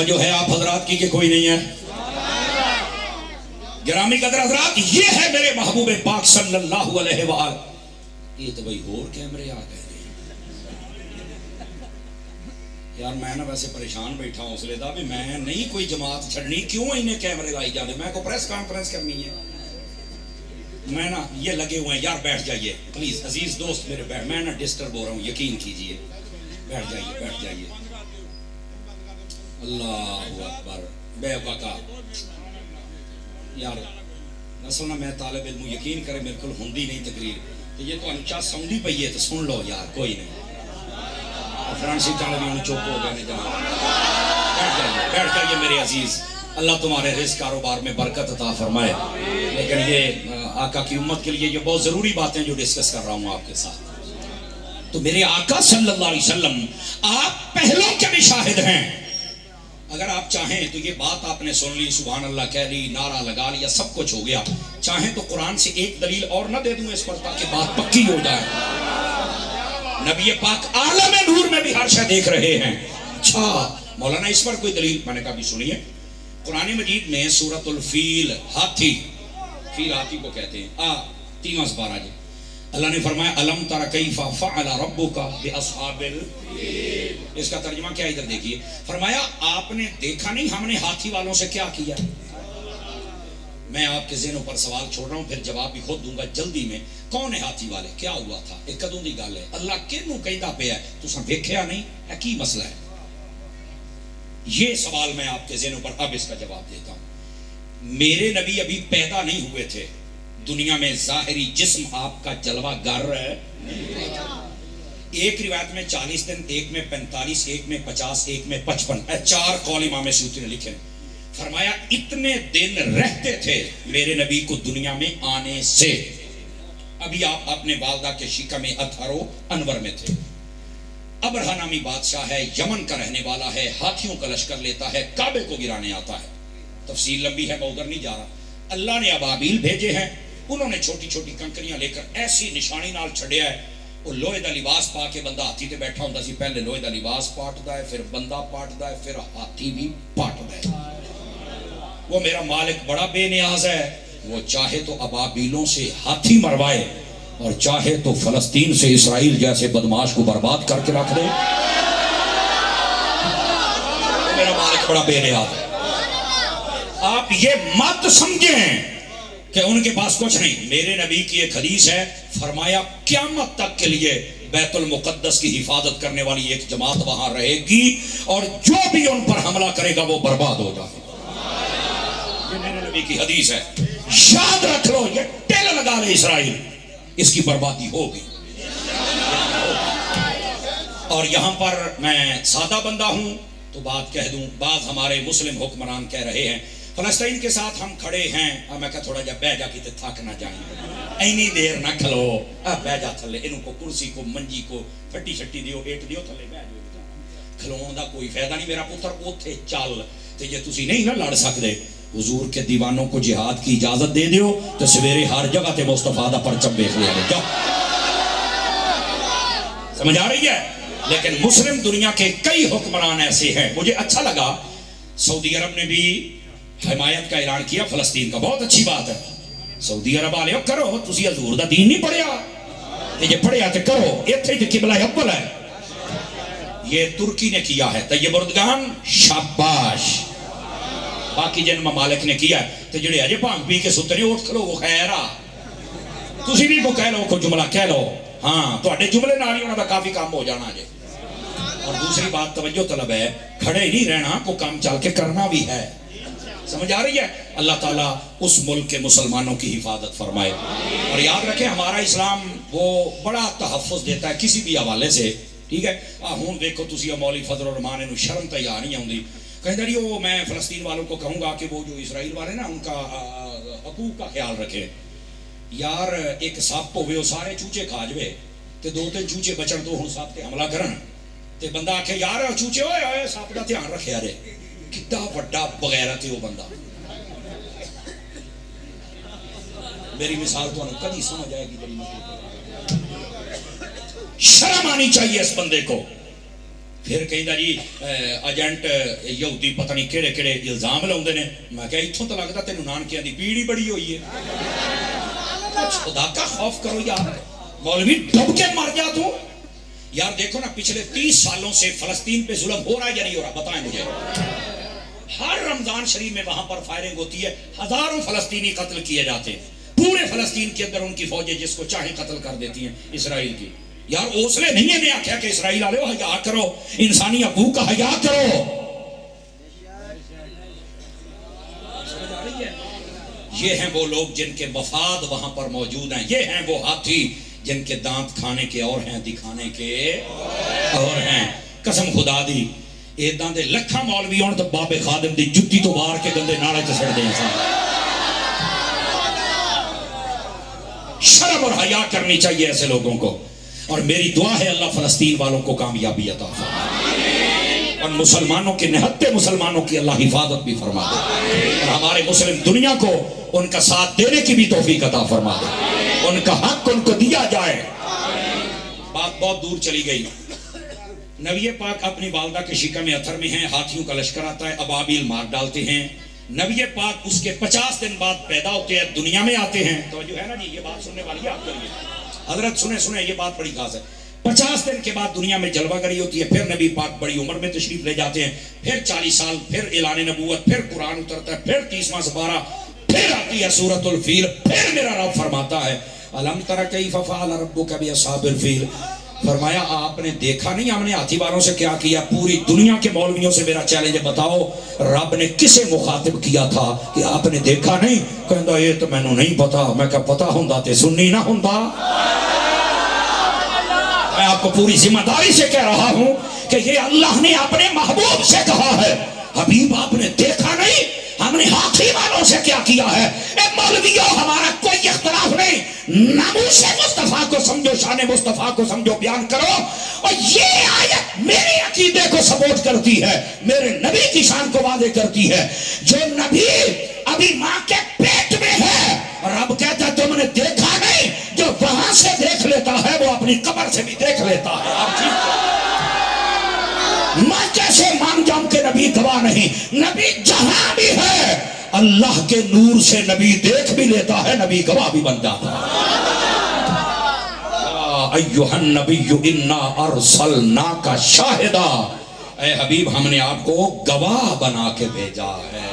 توجہ ہے آپ حضرات کی کہ کوئی نہیں ہے؟ گرامی قدر حضرات، یہ ہے میرے محبوب پاک صلی اللہ علیہ وآلہ. یہ تو بھائی اور کیمرے آ گئے یار. میں نا ویسے پریشان بیٹھا ہوں اس لیے دا بھی میں نہیں کوئی جماعت چھڑنی، کیوں انہیں کیمرے لائی جانے، میں کو پریس کانفرنس کرنی ہے. میں نا یہ لگے ہوئے ہیں یار، بیٹھ جائیے پلیز عزیز دوست میرے، بیٹھ، میں نا ڈسٹرب ہو رہا ہوں، یقین کیجئے. بیٹھ جائیے بیٹھ جائیے. اللہ اکبر. بے وقا یار اصل نا میں طالب علم، یقین کرے میرے کو ہوندی نہیں تقریر، تو یہ تو انچا سونڈی پئی ہے تو سن لو یار، کوئی نہیں. فرانسی چانے بھی انہیں چوپ ہو گئے نہیں جناب. بیٹھ جائیے میرے عزیز. اللہ تمہارے رزق کاروبار میں برکت عطا فرمائے. لیکن یہ آقا کی امت کے لیے یہ بہت ضروری باتیں جو ڈسکس کر رہا ہوں آپ کے ساتھ. تو میرے آقا صلی اللہ علیہ وسلم آپ پہلوں کے بھی شاہد ہیں. اگر آپ چاہیں تو یہ بات آپ نے سن لی، سبحان اللہ کہہ لی، نعرہ لگا لیا، سب کچھ ہو گیا. چاہیں تو قرآن سے ایک دلیل اور نہ دے دوں اس پر تاکہ بات پکی ہو جائے. نبی پاک عالم نور میں بھی ہر شے دیکھ رہے ہیں. اچھا مولانا اس پر کوئی دلیل؟ میں نے کہا بھی سنیے. قرآن مجید میں سورۃ الفیل، ہاتھی، فیل ہاتھی کو کہتے ہیں، 3 12 جی. اللہ نے فرمایا الم تر کیف فعل ربک باصحاب الفیل. اس کا ترجمہ کیا ادھر دیکھیے. فرمایا آپ نے دیکھا نہیں ہم نے ہاتھی والوں سے کیا کیا. میں آپ کے ذہنوں پر سوال چھوڑ رہا ہوں، پھر جواب بھی خود دوں گا جلدی میں. کون ہے ہاتھی والے؟ کیا ہوا تھا؟ ایک کدوں دی گل ہے. اللہ کینوں کہندا پیا ہے تساں ویکھیا نہیں؟ اے کی مسئلہ ہے؟ یہ سوال میں آپ کے ذہنوں پر اب اس کا جواب دیتا ہوں. میرے نبی ابھی پیدا نہیں ہوئے تھے دنیا میں، ظاہری جسم آپ کا جلوہ گر ہے. ایک روایت میں 40 دن، ایک میں 45، ایک میں 50، ایک میں 55. 4 قول امام سیوطی نے لکھے. فرمایا اتنے دن رہتے تھے میرے نبی کو دنیا میں آنے سے. ابھی آپ اپنے والدہ کے شکم اطہر و انور میں تھے. ابرہہ نامی بادشاہ ہے، یمن کا رہنے والا ہے، ہاتھیوں کا لشکر لیتا ہے، کعبے کو گرانے آتا ہے. تفصیل لمبی ہے، میں ادھر نہیں جا رہا. اللہ نے ابابیل بھیجے ہیں، انہوں نے چھوٹی چھوٹی کنکریاں لے کر ایسی نشانی نال چھڑیا ہے. وہ لوہے دا لباس پا کے بندہ ہاتھی تے بیٹھا ہوندا سی. پہلے لوہے دا لباس پاٹدا ہے، پھر بندہ پاٹدا ہے، پھر ہاتھی بھی پاٹدا ہے. وہ میرا مالک بڑا بے نیاز ہے، وہ چاہے تو ابابیلوں سے ہاتھی مروائے اور چاہے تو فلسطین سے اسرائیل جیسے بدماش کو برباد کر کے رکھ دے. میرا مالک بڑا بے نیاز ہے. آپ یہ مت سمجھیں کہ ان کے پاس کچھ نہیں. میرے نبی کی ایک حدیث ہے، فرمایا قیامت تک کے لیے بیت المقدس کی حفاظت کرنے والی ایک جماعت وہاں رہے گی اور جو بھی ان پر حملہ کرے گا وہ برباد ہو جائے. یہ میرے نبی کی حدیث ہے، یاد رکھ لو. یہ ٹیل لگا لے اسرائیل، اس کی بربادی ہوگی. اور یہاں پر میں سادہ بندہ ہوں تو بات کہہ دوں. بعض ہمارے مسلم حکمران کہہ رہے ہیں فلسطین کے ساتھ ہم کھڑے ہیں. میں کہا تھوڑا جا بہ جا کی تے تھک نہ جائیں، اینی دیر نہ کھلو، بہ جا تھلے. انہوں کو کرسی کو منجی کو پھٹی شٹی دیو، ایٹ دیو، تھلے بہ جاؤ. کھلون دا کوئی فائدہ نہیں. میرا پتر اوتھے چل تے جے تسی نہیں نہ لڑ سکدے حضور کے دیوانوں کو جہاد کی اجازت دے دیو تو سویرے ہر جگہ تے مصطفیٰ دا پرچم دیکھ لیا جاؤ. سمجھ آ رہی ہے؟ لیکن مسلم دنیا کے کئی حکمران ایسے ہیں. مجھے اچھا لگا سعودی عرب نے بھی حمایت کا اعلان کیا فلسطین کا. بہت اچھی بات ہے. سعودی عرب والے کرو، تسی حضور دا دین نہیں پڑھیا، یہ پڑھیا تے کرو. ایتھے تے قبلہ اول ہے. یہ ترکی نے کیا ہے. طیب اردگان شاباش. باقی جن ممالک نے کیا ہے تو جڑے اجے بھانگ پی کے سترے اٹھ کھلو وہ خیر آ. تسی بھی کو کہہ لو، کو جملہ کہہ لو. ہاں تواڈے جملے نال ہی انہاں دا کافی کام ہو جانا جے. اور دوسری بات توجہ طلب ہے، کھڑے نہیں رہنا، کو کام چل کے کرنا بھی ہے. سمجھ آ رہی ہے؟ اللہ تعالیٰ اس ملک کے مسلمانوں کی حفاظت فرمائے. اور یاد رکھیں ہمارا اسلام وہ بڑا تحفظ دیتا ہے کسی بھی حوالے سے. ٹھیک ہے؟ ہوں دیکھو تسی مولوی فضل الرحمان انہوں شرم تیار نہیں آؤندی، کہتا جی وہ میں فلسطین والوں کو کہوں گا کہ وہ جو اسرائیل والے نا ان کا حقوق کا خیال رکھے. یار ایک سپ ہوئے وہ سارے چوچے کھا جوے تے 2-3 چوچے بچن تو ہن سپ تے حملہ کرن تے بندہ آکھے یار چوچے ہوئے ہوئے سپ دا دھیان رکھیا جے. کتا بڑا بغیرت ہے وہ بندہ. میری مثال تو انہوں کدی سمجھ آئے گی. شرم آنی چاہیے اس بندے کو. پھر کہندا جی ایجنٹ یہودی پتہ نہیں کہڑے کہڑے الزام لاؤندے نے. میں کہا اتھوں تو لگدا تینوں نانکیاں دی پیڑھی بڑی ہوئی ہے. خدا کا خوف کرو یار, مولوی ڈب کے مر جا تو یار. دیکھو نا پچھلے 30 سالوں سے فلسطین پہ ظلم ہو رہا ہے یا نہیں ہو رہا, بتائیں مجھے. ہر رمضان شریف میں وہاں پر فائرنگ ہوتی ہے, ہزاروں فلسطینی قتل کیے جاتے ہیں. پورے فلسطین کے اندر ان کی فوجیں جس کو چاہیں قتل کر دیتی ہیں اسرائیل کی. یار اوسلے نہیں ہے, میں آخیا کہ اسرائیل والے حیا کرو, انسانی حقوق کا حیا کرو. یہ ہیں وہ لوگ جن کے مفاد وہاں پر موجود ہیں. یہ ہیں وہ ہاتھی جن کے دانت کھانے کے اور ہیں, دکھانے کے اور ہیں. قسم خدا دی ایداں دے لکھاں مولوی ہون تو بابے خادم دی جتی تو بار کے گندے نالے چ سڑ دیں. شرم اور حیا کرنی چاہیے ایسے لوگوں کو. اور میری دعا ہے اللہ فلسطین والوں کو کامیابی عطا فرمائے, اور مسلمانوں کے نہتے مسلمانوں کی اللہ حفاظت بھی فرما دے, اور ہمارے مسلم دنیا کو ان کا ساتھ دینے کی بھی توفیق عطا فرما دے. ان کا حق ان کو دیا جائے. بات بہت دور چلی گئی. نبی پاک اپنی والدہ کے شکم اتھر میں ہیں, ہاتھیوں کا لشکر آتا ہے, ابابیل مار ڈالتے ہیں. نبی پاک اس کے 50 دن بعد پیدا ہوتے ہیں, دنیا میں آتے ہیں. تو جو ہے نا جی, یہ بات سننے والی ہے آپ کے لیے. حضرت سنیں یہ بات بڑی خاص ہے. 50 دن کے بعد دنیا میں جلوہ گری ہوتی ہے. پھر نبی پاک بڑی عمر میں تشریف لے جاتے ہیں. پھر 40 سال, پھر اعلان نبوت, پھر قرآن اترتا ہے, پھر 30واں سپارہ, پھر آتی ہے سورۃ الفیل. پھر میرا رب فرماتا ہے الم تر کیف فعل ربک باصحاب الفیل. فرمایا آپ نے دیکھا نہیں ہم نے ہاتھی والوں سے کیا کیا. پوری دنیا کے مولویوں سے میرا چیلنج ہے, بتاؤ رب نے کسے مخاطب کیا تھا کہ آپ نے دیکھا نہیں؟ کہندا یہ تو مینوں نہیں پتا. میں کہا پتا ہوندا تے سنی نہ ہوندا. میں آپ کو پوری ذمہ داری سے کہہ رہا ہوں کہ یہ اللہ نے اپنے محبوب سے کہا ہے, حبیب آپ نے دیکھا نہیں ہم نے ہاتھی والوں سے کیا کیا ہے. اے مولویوں ہمارا کوئی اختلاف نہیں, ناموس مصطفیٰ کو سمجھو, شان مصطفیٰ کو سمجھو, بیان کرو. اور یہ آیت میرے عقیدے کو سپورٹ کرتی ہے, میرے نبی کی شان کو واضح کرتی ہے. جو نبی ابھی ماں کے پیٹ میں ہے, رب کہتا ہے تم نے دیکھا نہیں, جو وہاں سے دیکھ لیتا ہے وہ اپنی قبر سے بھی دیکھ لیتا ہے. آپ ٹھیک میں کیسے مان جاؤں کہ نبی گواہ نہیں؟ نبی جہاں بھی ہے اللہ کے نور سے نبی دیکھ بھی لیتا ہے, نبی گواہ بھی بن جاتا ہے. ایھا النبی انا ارسلناک شاہدا, اے حبیب ہم نے آپ کو گواہ بنا کے بھیجا ہے.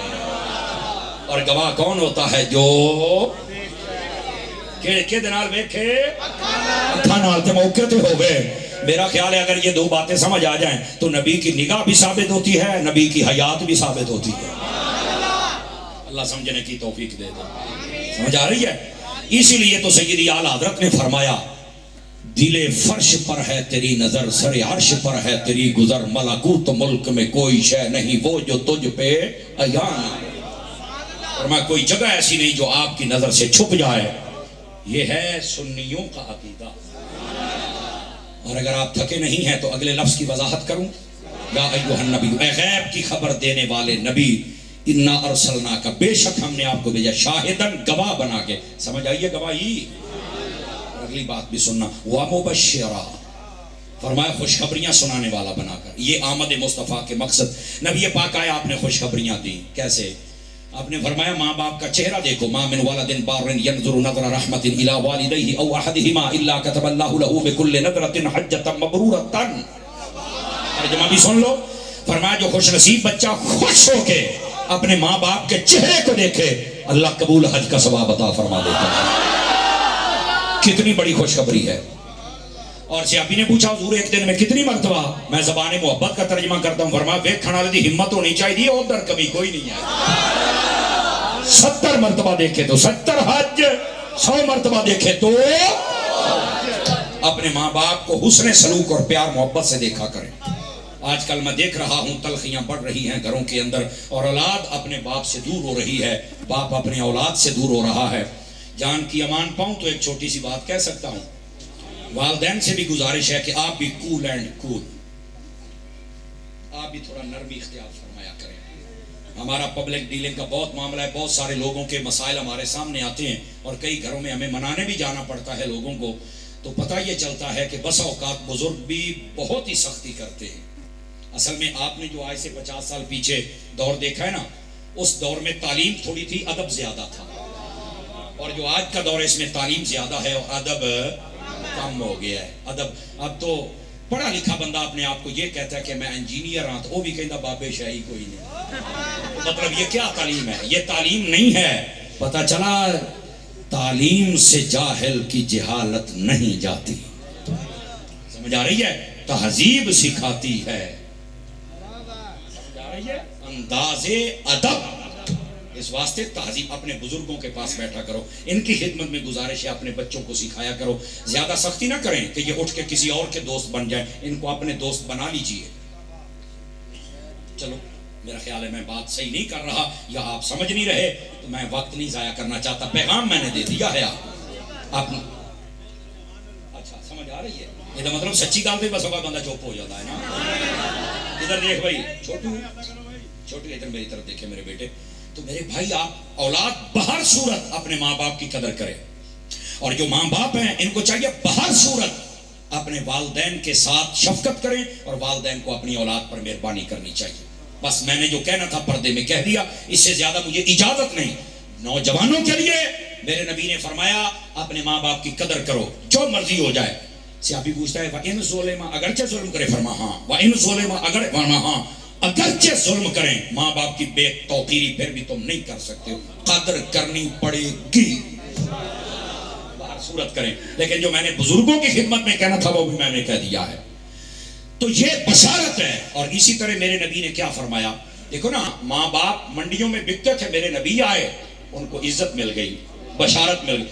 اور گواہ کون ہوتا ہے؟ جو کہ دنال ویکھے اکھاں نال تے موقع تے ہوئے. میرا خیال ہے اگر یہ دو باتیں سمجھ آ جائیں تو نبی کی نگاہ بھی ثابت ہوتی ہے, نبی کی حیات بھی ثابت ہوتی ہے. اللہ سمجھنے کی توفیق دے دے. سمجھ آ رہی ہے؟ اسی لیے تو سیدی اعلیٰ حضرت نے فرمایا دل فرش پر ہے تیری نظر, سر عرش پر ہے تیری گزر, ملکوت ملک میں کوئی شے نہیں وہ جو تجھ پہ عیان ہے. فرمایا کوئی جگہ ایسی نہیں جو آپ کی نظر سے چھپ جائے. یہ ہے سنیوں کا عقیدہ. اور اگر آپ تھکے نہیں ہیں تو اگلے لفظ کی وضاحت کروں. یا ایھا النبی, اے غیب کی خبر دینے والے نبی, انا ارسلناک, بے شک ہم نے آپ کو بھیجا, شاہدن, گواہ بنا کے. سمجھ آئیے گواہی. اگلی بات بھی سننا, ومبشرا, فرمایا خوشخبریاں سنانے والا بنا کر. یہ آمد مصطفیٰ کے مقصد. نبی پاک آیا, آپ نے خوشخبریاں دی. کیسے؟ آپ نے فرمایا ماں باپ کا چہرہ دیکھو, ما من ولد بار ينظر نظر رحمت الى والديه او احدهما الا كتب الله له بكل نظرة حجة مبرورة. ترجمہ بھی سن لو. فرمایا جو خوش نصیب بچہ خوش ہو کے اپنے ماں باپ کے چہرے کو دیکھے, اللہ قبول حج کا ثواب عطا فرما دیتا ہے. کتنی بڑی خوشخبری ہے. اور صحابی نے پوچھا حضور ایک دن میں کتنی مرتبہ؟ میں زبان محبت کا ترجمہ کرتا ہوں. فرمایا ویکھن والے دی ہمت ہونی چاہیے, ادھر کبھی کوئی نہیں ہے. 70 مرتبہ دیکھے تو 70 حج, 100 مرتبہ دیکھے تو اپنے ماں باپ کو حسن سلوک اور پیار محبت سے دیکھا کریں. آج کل میں دیکھ رہا ہوں تلخیاں بڑھ رہی ہیں گھروں کے اندر, اور اولاد اپنے باپ سے دور ہو رہی ہے, باپ اپنے اولاد سے دور ہو رہا ہے. جان کی امان پاؤں تو ایک چھوٹی سی بات کہہ سکتا ہوں. والدین سے بھی گزارش ہے کہ آپ بھی کول اینڈ کول, آپ بھی تھوڑا نرمی اختیار فرمایا کریں. ہمارا پبلک ڈیلنگ کا بہت معاملہ ہے, بہت سارے لوگوں کے مسائل ہمارے سامنے آتے ہیں, اور کئی گھروں میں ہمیں منانے بھی جانا پڑتا ہے لوگوں کو. تو پتہ یہ چلتا ہے کہ بسا اوقات بزرگ بھی بہت ہی سختی کرتے ہیں. اصل میں آپ نے جو آج سے 50 سال پیچھے دور دیکھا ہے نا، اس دور میں تعلیم تھوڑی تھی، ادب زیادہ تھا، اور جو آج کا دور ہے اس میں تعلیم زیادہ ہے اور ادب کم ہو گیا ہے۔ ادب اب تو پڑھا لکھا بندہ اپنے آپ کو یہ کہتا ہے کہ میں انجینئر ہاں، تو وہ بھی کہتا بابے شاہی کوئی نہیں۔ مطلب یہ کیا تعلیم ہے؟ یہ تعلیم نہیں ہے۔ پتہ چلا تعلیم سے جاہل کی جہالت نہیں جاتی، سمجھ آ رہی ہے؟ تہذیب سکھاتی ہے، سمجھ آ رہی ہے؟ انداز ادب۔ اس واسطے تہذیب، اپنے بزرگوں کے پاس بیٹھا کرو، ان کی خدمت میں گزارش ہے اپنے بچوں کو سکھایا کرو۔ زیادہ سختی نہ کریں کہ یہ اٹھ کے کسی اور کے دوست بن جائیں، ان کو اپنے دوست بنا لیجئے۔ چلو میرا خیال ہے میں بات صحیح نہیں کر رہا یا آپ سمجھ نہیں رہے، تو میں وقت نہیں ضائع کرنا چاہتا، پیغام میں نے دے دیا ہے آپ۔ اچھا سمجھ آ رہی ہے؟ یہ مطلب سچی گال دے بس ہوگا بندہ چوپ ہو جاتا ہے نا۔ ادھر دیکھ بھائی، چھوٹو ادھر میری طرف دیکھے میرے بیٹے۔ تو میرے بھائی آپ اولاد بہر صورت اپنے ماں باپ کی قدر کریں، اور جو ماں باپ ہیں ان کو چاہیے بہر صورت اپنے والدین کے ساتھ شفقت کریں، اور والدین کو اپنی اولاد پر مہربانی کرنی چاہیے۔ بس میں نے جو کہنا تھا پردے میں کہہ دیا، اس سے زیادہ مجھے اجازت نہیں۔ نوجوانوں کے لیے میرے نبی نے فرمایا اپنے ماں باپ کی قدر کرو، جو مرضی ہو جائے۔ سیابی پوچھتا ہے وَإِن ظُلِمَ، اگرچہ ظلم کرے، فرما ہاں، وَإِن ظُلِمَ، اگر فرما ہاں، اگرچہ ظلم کریں ماں باپ کی بے توقیری پھر بھی تم نہیں کر سکتے ہو، قدر کرنی پڑے گی، باہر صورت کریں۔ لیکن جو میں نے بزرگوں کی خدمت میں کہنا تھا وہ بھی میں نے کہہ دیا ہے۔ تو یہ بشارت ہے۔ اور اسی طرح میرے نبی نے کیا فرمایا؟ دیکھو نا، ماں باپ منڈیوں میں بکتے تھے، میرے نبی آئے، ان کو عزت مل گئی، بشارت مل گئی۔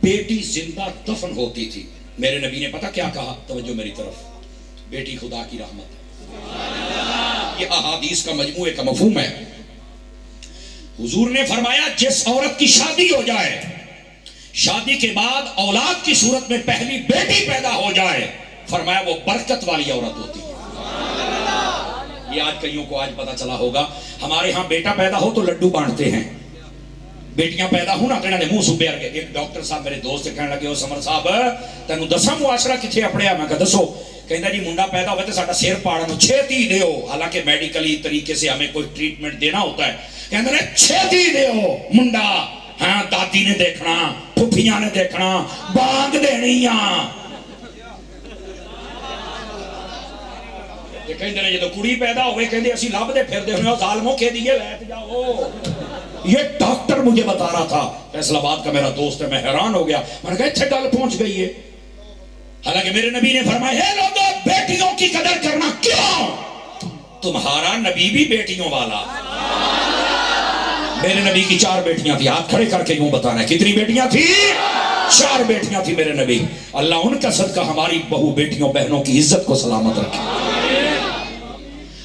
بیٹی زندہ دفن ہوتی تھی، میرے نبی نے پتہ کیا کہا؟ توجہ میری طرف، بیٹی خدا کی رحمت ہے۔ یہ احادیث کا مجموعے کا مفہوم ہے۔ حضور نے فرمایا جس عورت کی شادی ہو جائے، شادی کے بعد اولاد کی صورت میں پہلی بیٹی پیدا ہو جائے، فرمایا وہ برکت والی عورت ہوتی ہے۔ یہ آج کئیوں کو آج پتا چلا ہوگا، ہمارے ہاں بیٹا پیدا ہو تو لڈو بانٹتے ہیں، بیٹیاں پیدا ہوں نا کہنا نے منہ سبے کے۔ ایک ڈاکٹر صاحب میرے دوست کہنے لگے، او سمر صاحب تینوں دساں معاشرہ کتھے اپڑیا؟ میں کہا دسو۔ کہندا جی منڈا پیدا ہوئے تو ساڈا سر پاڑن چھیتی دیو، حالانکہ میڈیکلی طریقے سے ہمیں کوئی ٹریٹمنٹ دینا ہوتا ہے، کہندا نے چھیتی دیو منڈا، ہاں دادی نے دیکھنا، پھپھیاں نے دیکھنا، بانگ دینیاں۔ یہ کہندے نے جدو کڑی پیدا ہوئے کہندے اسی لب دے پھر دے ہوئے ظالموں کے دیئے لیٹ جاؤ۔ یہ ڈاکٹر مجھے بتا رہا تھا، فیصل آباد کا میرا دوست ہے، میں حیران ہو گیا، میں نے کہا اتھے گل پہنچ گئی ہے۔ حالانکہ میرے نبی نے فرمایا ہے لوگوں بیٹیوں کی قدر کرنا، کیوں؟ تمہارا نبی بھی بیٹیوں والا۔ میرے نبی کی 4 بیٹیاں تھی، ہاتھ کھڑے کر کے یوں بتانا ہے کتنی بیٹیاں تھی؟ 4 بیٹیاں تھی میرے نبی۔ اللہ ان کا صدقہ ہماری بہو بیٹیوں بہنوں کی عزت کو سلامت رکھے۔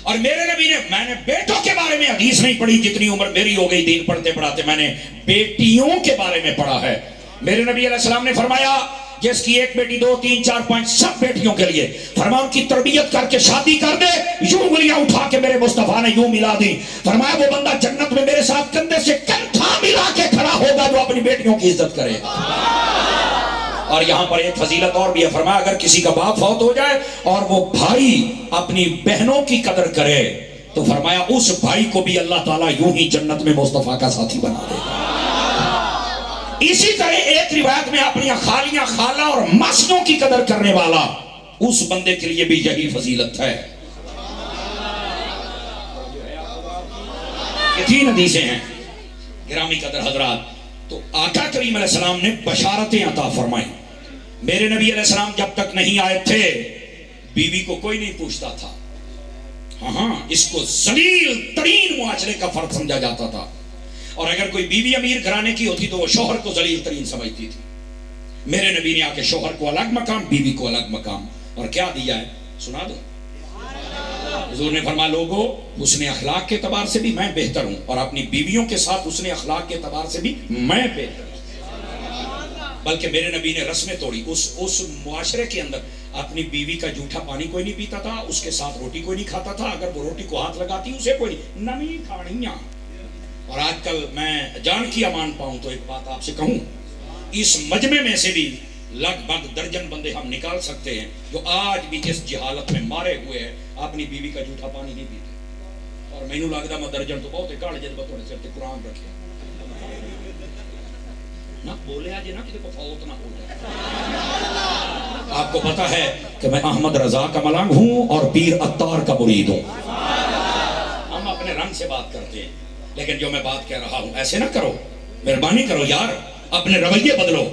اور میرے نبی نے، میں نے بیٹوں کے بارے میں حدیث نہیں پڑھی، جتنی عمر میری ہو گئی دین پڑھتے پڑھاتے میں نے بیٹیوں کے بارے میں پڑھا ہے۔ میرے نبی علیہ السلام نے فرمایا جس کی 1 بیٹی 2 3 4 5 سب بیٹیوں کے لیے، فرمایا ان کی تربیت کر کے شادی کر دے، یوں انگلیاں اٹھا کے میرے مصطفیٰ نے یوں ملا دی، فرمایا وہ بندہ جنت میں میرے ساتھ کندھے سے کندھا ملا کے کھڑا ہوگا جو اپنی بیٹیوں کی عزت کرے۔ اور یہاں پر ایک فضیلت اور بھی ہے، فرمایا اگر کسی کا باپ فوت ہو جائے اور وہ بھائی اپنی بہنوں کی قدر کرے تو فرمایا اس بھائی کو بھی اللہ تعالیٰ یوں ہی جنت میں مصطفیٰ کا ساتھی بنا دے گا۔ اسی طرح ایک روایت میں اپنی خالیاں، خالہ اور ماسیوں کی قدر کرنے والا اس بندے کے لیے بھی یہی فضیلت ہے۔ یہ 3 حدیثیں ہیں گرامی قدر حضرات۔ تو آقا کریم علیہ السلام نے بشارتیں عطا فرمائیں۔ میرے نبی علیہ السلام جب تک نہیں آئے تھے بیوی کو کوئی نہیں پوچھتا تھا، ہاں اس کو ذلیل ترین معاشرے کا فرد سمجھا جاتا تھا، اور اگر کوئی بیوی امیر گھرانے کی ہوتی تو وہ شوہر کو ذلیل ترین سمجھتی تھی۔ میرے نبی نے آ کے شوہر کو الگ مقام، بیوی کو الگ مقام، اور کیا دیا ہے سنا دو۔ حضور نے فرمایا لوگوں حسن اخلاق کے اعتبار سے بھی میں بہتر ہوں، اور اپنی بیویوں کے ساتھ حسن اخلاق کے اعتبار سے بھی میں بہتر ہوں۔ بلکہ میرے نبی نے رسمیں توڑی، اس معاشرے کے اندر اپنی بیوی کا جھوٹا پانی کوئی نہیں پیتا تھا، اس کے ساتھ روٹی کوئی نہیں کھاتا تھا، اگر وہ روٹی کو ہاتھ لگاتی اسے کوئی نمی کھانیاں۔ اور آج کل میں جان کی امان پاؤں تو ایک بات آپ سے کہوں، اس مجمع میں سے بھی لگ بھگ درجن بندے ہم نکال سکتے ہیں جو آج بھی اس جہالت میں مارے ہوئے ہیں اپنی بیوی کا جھوٹا پانی نہیں پیتے. اور مینوں لگدا میں درجن تو بہت کاڑ جذبہ تھوڑے سر تے قرآن رکھے نہ بولیا جی نہ کسی کو فوت نہ ہو جائے. آپ کو پتا ہے کہ میں احمد رضا کا ملنگ ہوں اور پیر عطار کا مرید ہوں. ہم اپنے رنگ سے بات کرتے ہیں لیکن جو میں بات کہہ رہا ہوں ایسے نہ کرو, مہربانی کرو یار, اپنے رویے بدلو.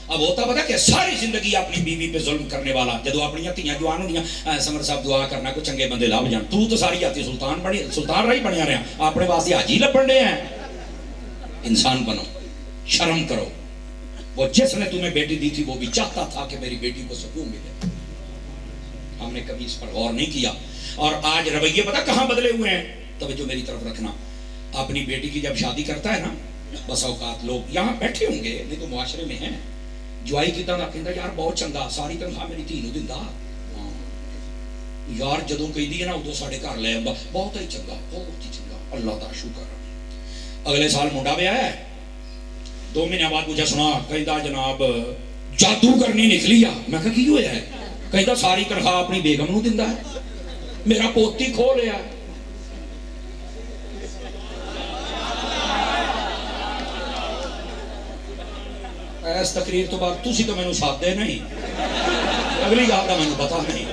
اب ہوتا پتا کہ ساری زندگی اپنی بیوی پہ ظلم کرنے والا جدو اپنی تیاں جوان ہوندیاں سمر صاحب دعا کرنا کو چنگے بندے لب جان, تو ساری آتی سلطان بنی سلطان راہی بنیا رہا اپنے واسطے حاجی لبن رہے ہیں. انسان بنو, شرم کرو. وہ جس نے تمہیں بیٹی دی تھی وہ بھی چاہتا تھا کہ میری بیٹی کو سکون ملے. ہم نے کبھی اس پر غور نہیں کیا. اور آج رویے پتا کہاں بدلے ہوئے ہیں, توجہ میری طرف رکھنا. اپنی بیٹی کی جب شادی کرتا ہے نا, بس اوقات لوگ یہاں بیٹھے ہوں گے نہیں تو معاشرے میں ہیں, جوائی کی طرح کہندا یار بہت چنگا ساری تنخواہ میری دھی نوں دیندا یار, جدوں کہندی ہے نا ادو ساڈے گھر لے آندا بہت ہی چنگا اللہ دا شکر. اگلے سال منڈا بھی آیا ہے, 2 مہینے بعد مجھے سنا کہندا جناب جادوگر نہیں نکلی آ. میں کہا کی ہویا ہے؟ کہندا ساری تنخواہ اپنی بیگم نوں دیندا ہے, میرا پوتی کھو لیا. اس تقریر تو بعد تسی تو مینوں ساتھ دے نہیں, اگلی گل کا مینوں پتا نہیں.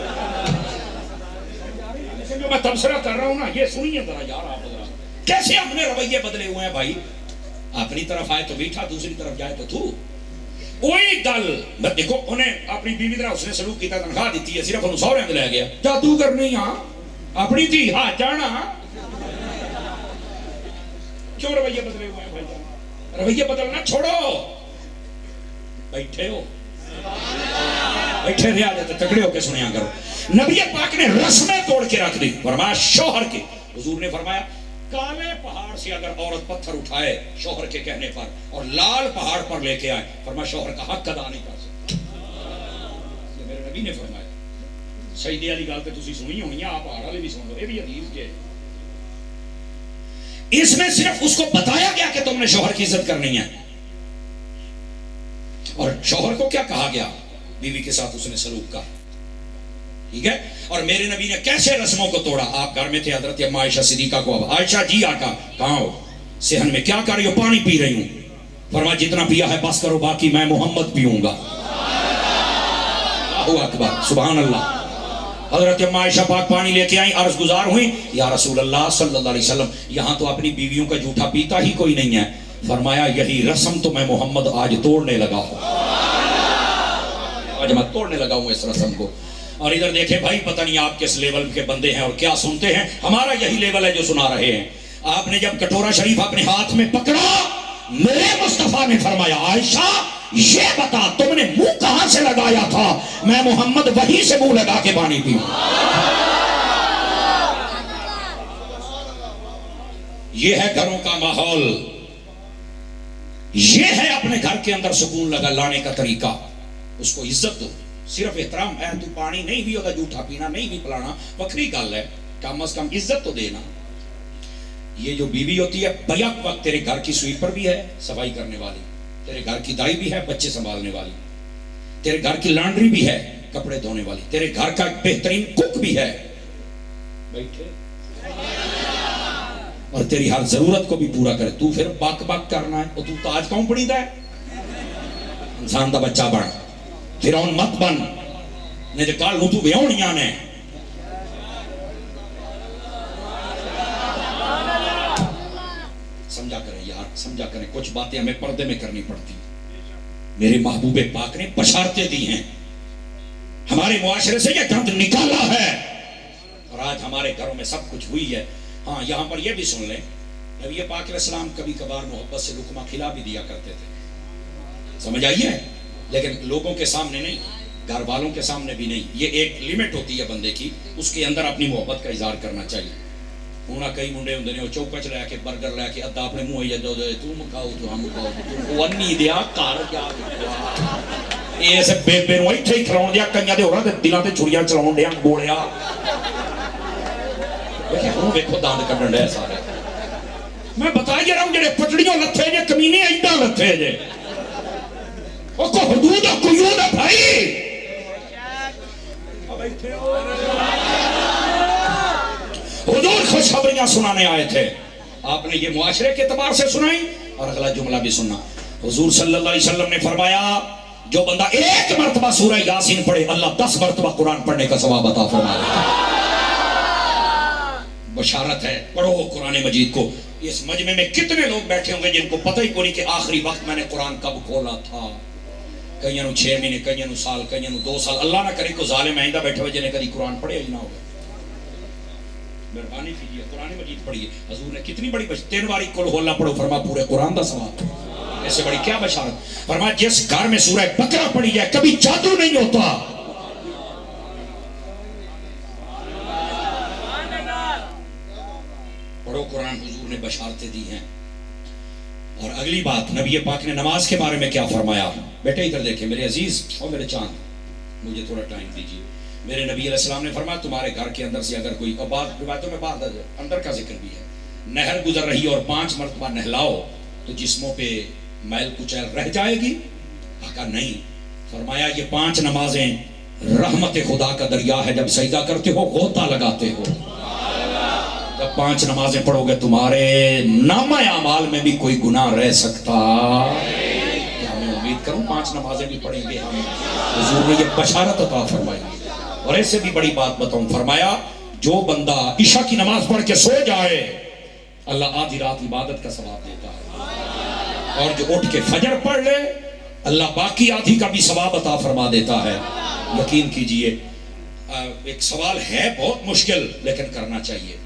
جو میں تبصرہ کر رہا ہوں نا یہ سنیے ذرا یار, آپ کیسے ہم نے رویے بدلے ہوئے ہیں بھائی. اپنی طرف آئے تو میٹھا, دوسری طرف جائے تو تھو. کوئی گل دیکھو انہیں اپنی بیوی طرح اس نے سلوک کیتا, تنخواہ دیتی ہے, صرف انہوں سورے لے گیا جادو کرنی ہاں اپنی تھی ہاں جانا. کیوں رویے بدلے ہوئے ہیں بھائی؟ رویے بدلنا چھوڑو. بیٹھے ہو بیٹھے رہا جاتے تکڑے ہو کے سنیا کرو. نبی پاک نے رسمیں توڑ کے رکھ دی. فرمایا شوہر کے, حضور نے فرمایا کالے پہاڑ سے اگر عورت پتھر اٹھائے شوہر کے کہنے پر اور لال پہاڑ پر لے کے آئے, فرمایا شوہر کا حق ادا نہیں کر سکتا. یہ میرے نبی نے فرمایا. سیدی علی گل تے تسی سنی ہونی ہے, آپ پہاڑ والے بھی سن لو, یہ بھی حدیث ہے. اس میں صرف اس کو بتایا گیا کہ تم نے شوہر کی عزت کرنی ہے, اور شوہر کو کیا کہا گیا بیوی کے ساتھ اس نے سلوک کا. ٹھیک ہے. اور میرے نبی نے کیسے رسموں کو توڑا. آپ گھر میں تھے, حضرت اما عائشہ صدیقہ کو, اب عائشہ جی آقا کہاں ہو؟ صحن میں. کیا کر رہی ہو؟ پانی پی رہی ہوں. فرمایا جتنا پیا ہے بس کرو, باقی میں محمد پیوں گا. اللہ اکبر, سبحان اللہ. حضرت اما عائشہ پاک پانی لے کے آئیں, عرض گزار ہوئی یا رسول اللہ صلی اللہ علیہ وسلم یہاں تو اپنی بیویوں کا جھوٹا پیتا ہی کوئی نہیں ہے. فرمایا یہی رسم تو میں محمد آج توڑنے لگا ہوں, آج میں توڑنے لگا ہوں اس رسم کو. اور ادھر دیکھیں بھائی, پتہ نہیں آپ کس لیول کے بندے ہیں اور کیا سنتے ہیں. ہمارا یہی لیول ہے جو سنا رہے ہیں. آپ نے جب کٹورا شریف اپنے ہاتھ میں پکڑا, میرے مصطفیٰ نے فرمایا عائشہ یہ بتا تم نے منہ کہاں سے لگایا تھا؟ میں محمد وہیں سے منہ لگا کے پانی پیوں. یہ ہے گھروں کا ماحول, یہ ہے اپنے گھر کے اندر سکون لگا لانے کا طریقہ. اس کو عزت دو, صرف احترام ہے. تو پانی نہیں بھی ہوتا, جھوٹا پینا نہیں بھی پلانا, وکری گل ہے, کم از کم عزت تو دینا. یہ جو بیوی ہوتی ہے بیک وقت تیرے گھر کی سویپر بھی ہے, صفائی کرنے والی, تیرے گھر کی دائی بھی ہے, بچے سنبھالنے والی, تیرے گھر کی لانڈری بھی ہے, کپڑے دھونے والی, تیرے گھر کا بہترین کک بھی ہے. بیٹھے اور تیری ہر ضرورت کو بھی پورا کرے. تو پھر باک باک کرنا ہے, تو تاج کون پڑی دا ہے؟ انسان دا بچہ بن, فرعون مت بن, نہیں تو کال نو تو بیاونیاں نے. سمجھا کریں یار, سمجھا کریں. کچھ باتیں ہمیں پردے میں کرنی پڑتی. میرے محبوب پاک نے بشارتیں دی ہیں, ہمارے معاشرے سے یہ گند نکالا ہے, اور آج ہمارے گھروں میں سب کچھ ہوئی ہے. ہاں یہاں پر یہ بھی سن لیں, نبی پاک علیہ السلام کبھی کبھار محبت سے لقمہ کھلا بھی دیا کرتے تھے, سمجھ آئیے, لیکن لوگوں کے سامنے نہیں, گھر والوں کے سامنے بھی نہیں. یہ ایک لیمٹ ہوتی ہے بندے کی, اس کے اندر اپنی محبت کا اظہار کرنا چاہیے. ہونا کئی منڈے ہوندے نے وہ چوکچ لے کے برگر لے کے ادھا اپنے منہ ہی دے تو مکھاؤ تو ہم مکھاؤ وہ نہیں دیا کار کیا اس بےبے نو ایتھے ہی کھلاون دیا, کئیاں دے ہوراں تے دلاں تے چھریاں چلاون دیا, گوڑیا ویکھو دند کڈن ڈے سارے. میں بتا جا رہا ہوں جڑے پٹڑیوں لتھے جے کمینے ایڈاں لتھے جے, وہ کو حدود و قیود ہے بھائی. حضور خوشخبریاں سنانے آئے تھے. آپ نے یہ معاشرے کے اعتبار سے سنائی اور اگلا جملہ بھی سننا. حضور صلی اللہ علیہ وسلم نے فرمایا جو بندہ ایک مرتبہ سورہ یاسین پڑھے اللہ 10 مرتبہ قرآن پڑھنے کا ثواب عطا فرما دیتا ہے. بشارت ہے, پڑھو قرآن مجید کو. اس مجمع میں کتنے لوگ بیٹھے ہوں گے جن کو پتہ ہی کوئی نہیں کہ آخری وقت میں نے قرآن کب کھولا تھا. کئیوں 6 مہینے, کئیوں سال, کئیوں 2 سال. اللہ نہ کرے کو ظالم آئندہ بیٹھے ہوئے جنہیں کبھی قرآن پڑھے ہی نہ ہوگا. مہربانی کیجیے قرآن مجید پڑھیے. حضور نے کتنی بڑی 3 باری قل ہو اللہ پڑھو, فرما پورے قرآن دا ثواب. ایسے بڑی کیا بشارت. فرما جس گھر میں سورہ بقرہ پڑھی جائے کبھی جادو نہیں ہوتا. پڑھو قرآن. حضور نے بشارتیں دی ہیں. اور اگلی بات, نبی پاک نے نماز کے بارے میں کیا فرمایا. بیٹے ادھر دیکھیں میرے عزیز اور میرے چاند, مجھے تھوڑا ٹائم دیجیے. میرے نبی علیہ السلام نے فرمایا تمہارے گھر کے اندر سے اگر کوئی, بعض روایتوں میں بعد اندر کا ذکر بھی ہے, نہر گزر رہی اور 5 مرتبہ نہلاؤ تو جسموں پہ میل کچیل رہ جائے گی. کہا نہیں. فرمایا یہ 5 نمازیں رحمت خدا کا دریا ہے. جب سجدہ کرتے ہو غوطہ لگاتے ہو. جب 5 نمازیں پڑھو گے تمہارے نامہ اعمال میں بھی کوئی گناہ رہ سکتا. میں امید کروں 5 نمازیں بھی پڑھیں گے ہم. حضور نے یہ بشارت عطا فرمائی. اور ایسے بھی بڑی بات بتاؤں, فرمایا جو بندہ عشاء کی نماز پڑھ کے سو جائے اللہ آدھی رات عبادت کا ثواب دیتا ہے. اور جو اٹھ کے فجر پڑھ لے اللہ باقی آدھی کا بھی ثواب عطا فرما دیتا ہے. یقین کیجئے ایک سوال ہے بہت مشکل لیکن کرنا چاہیے.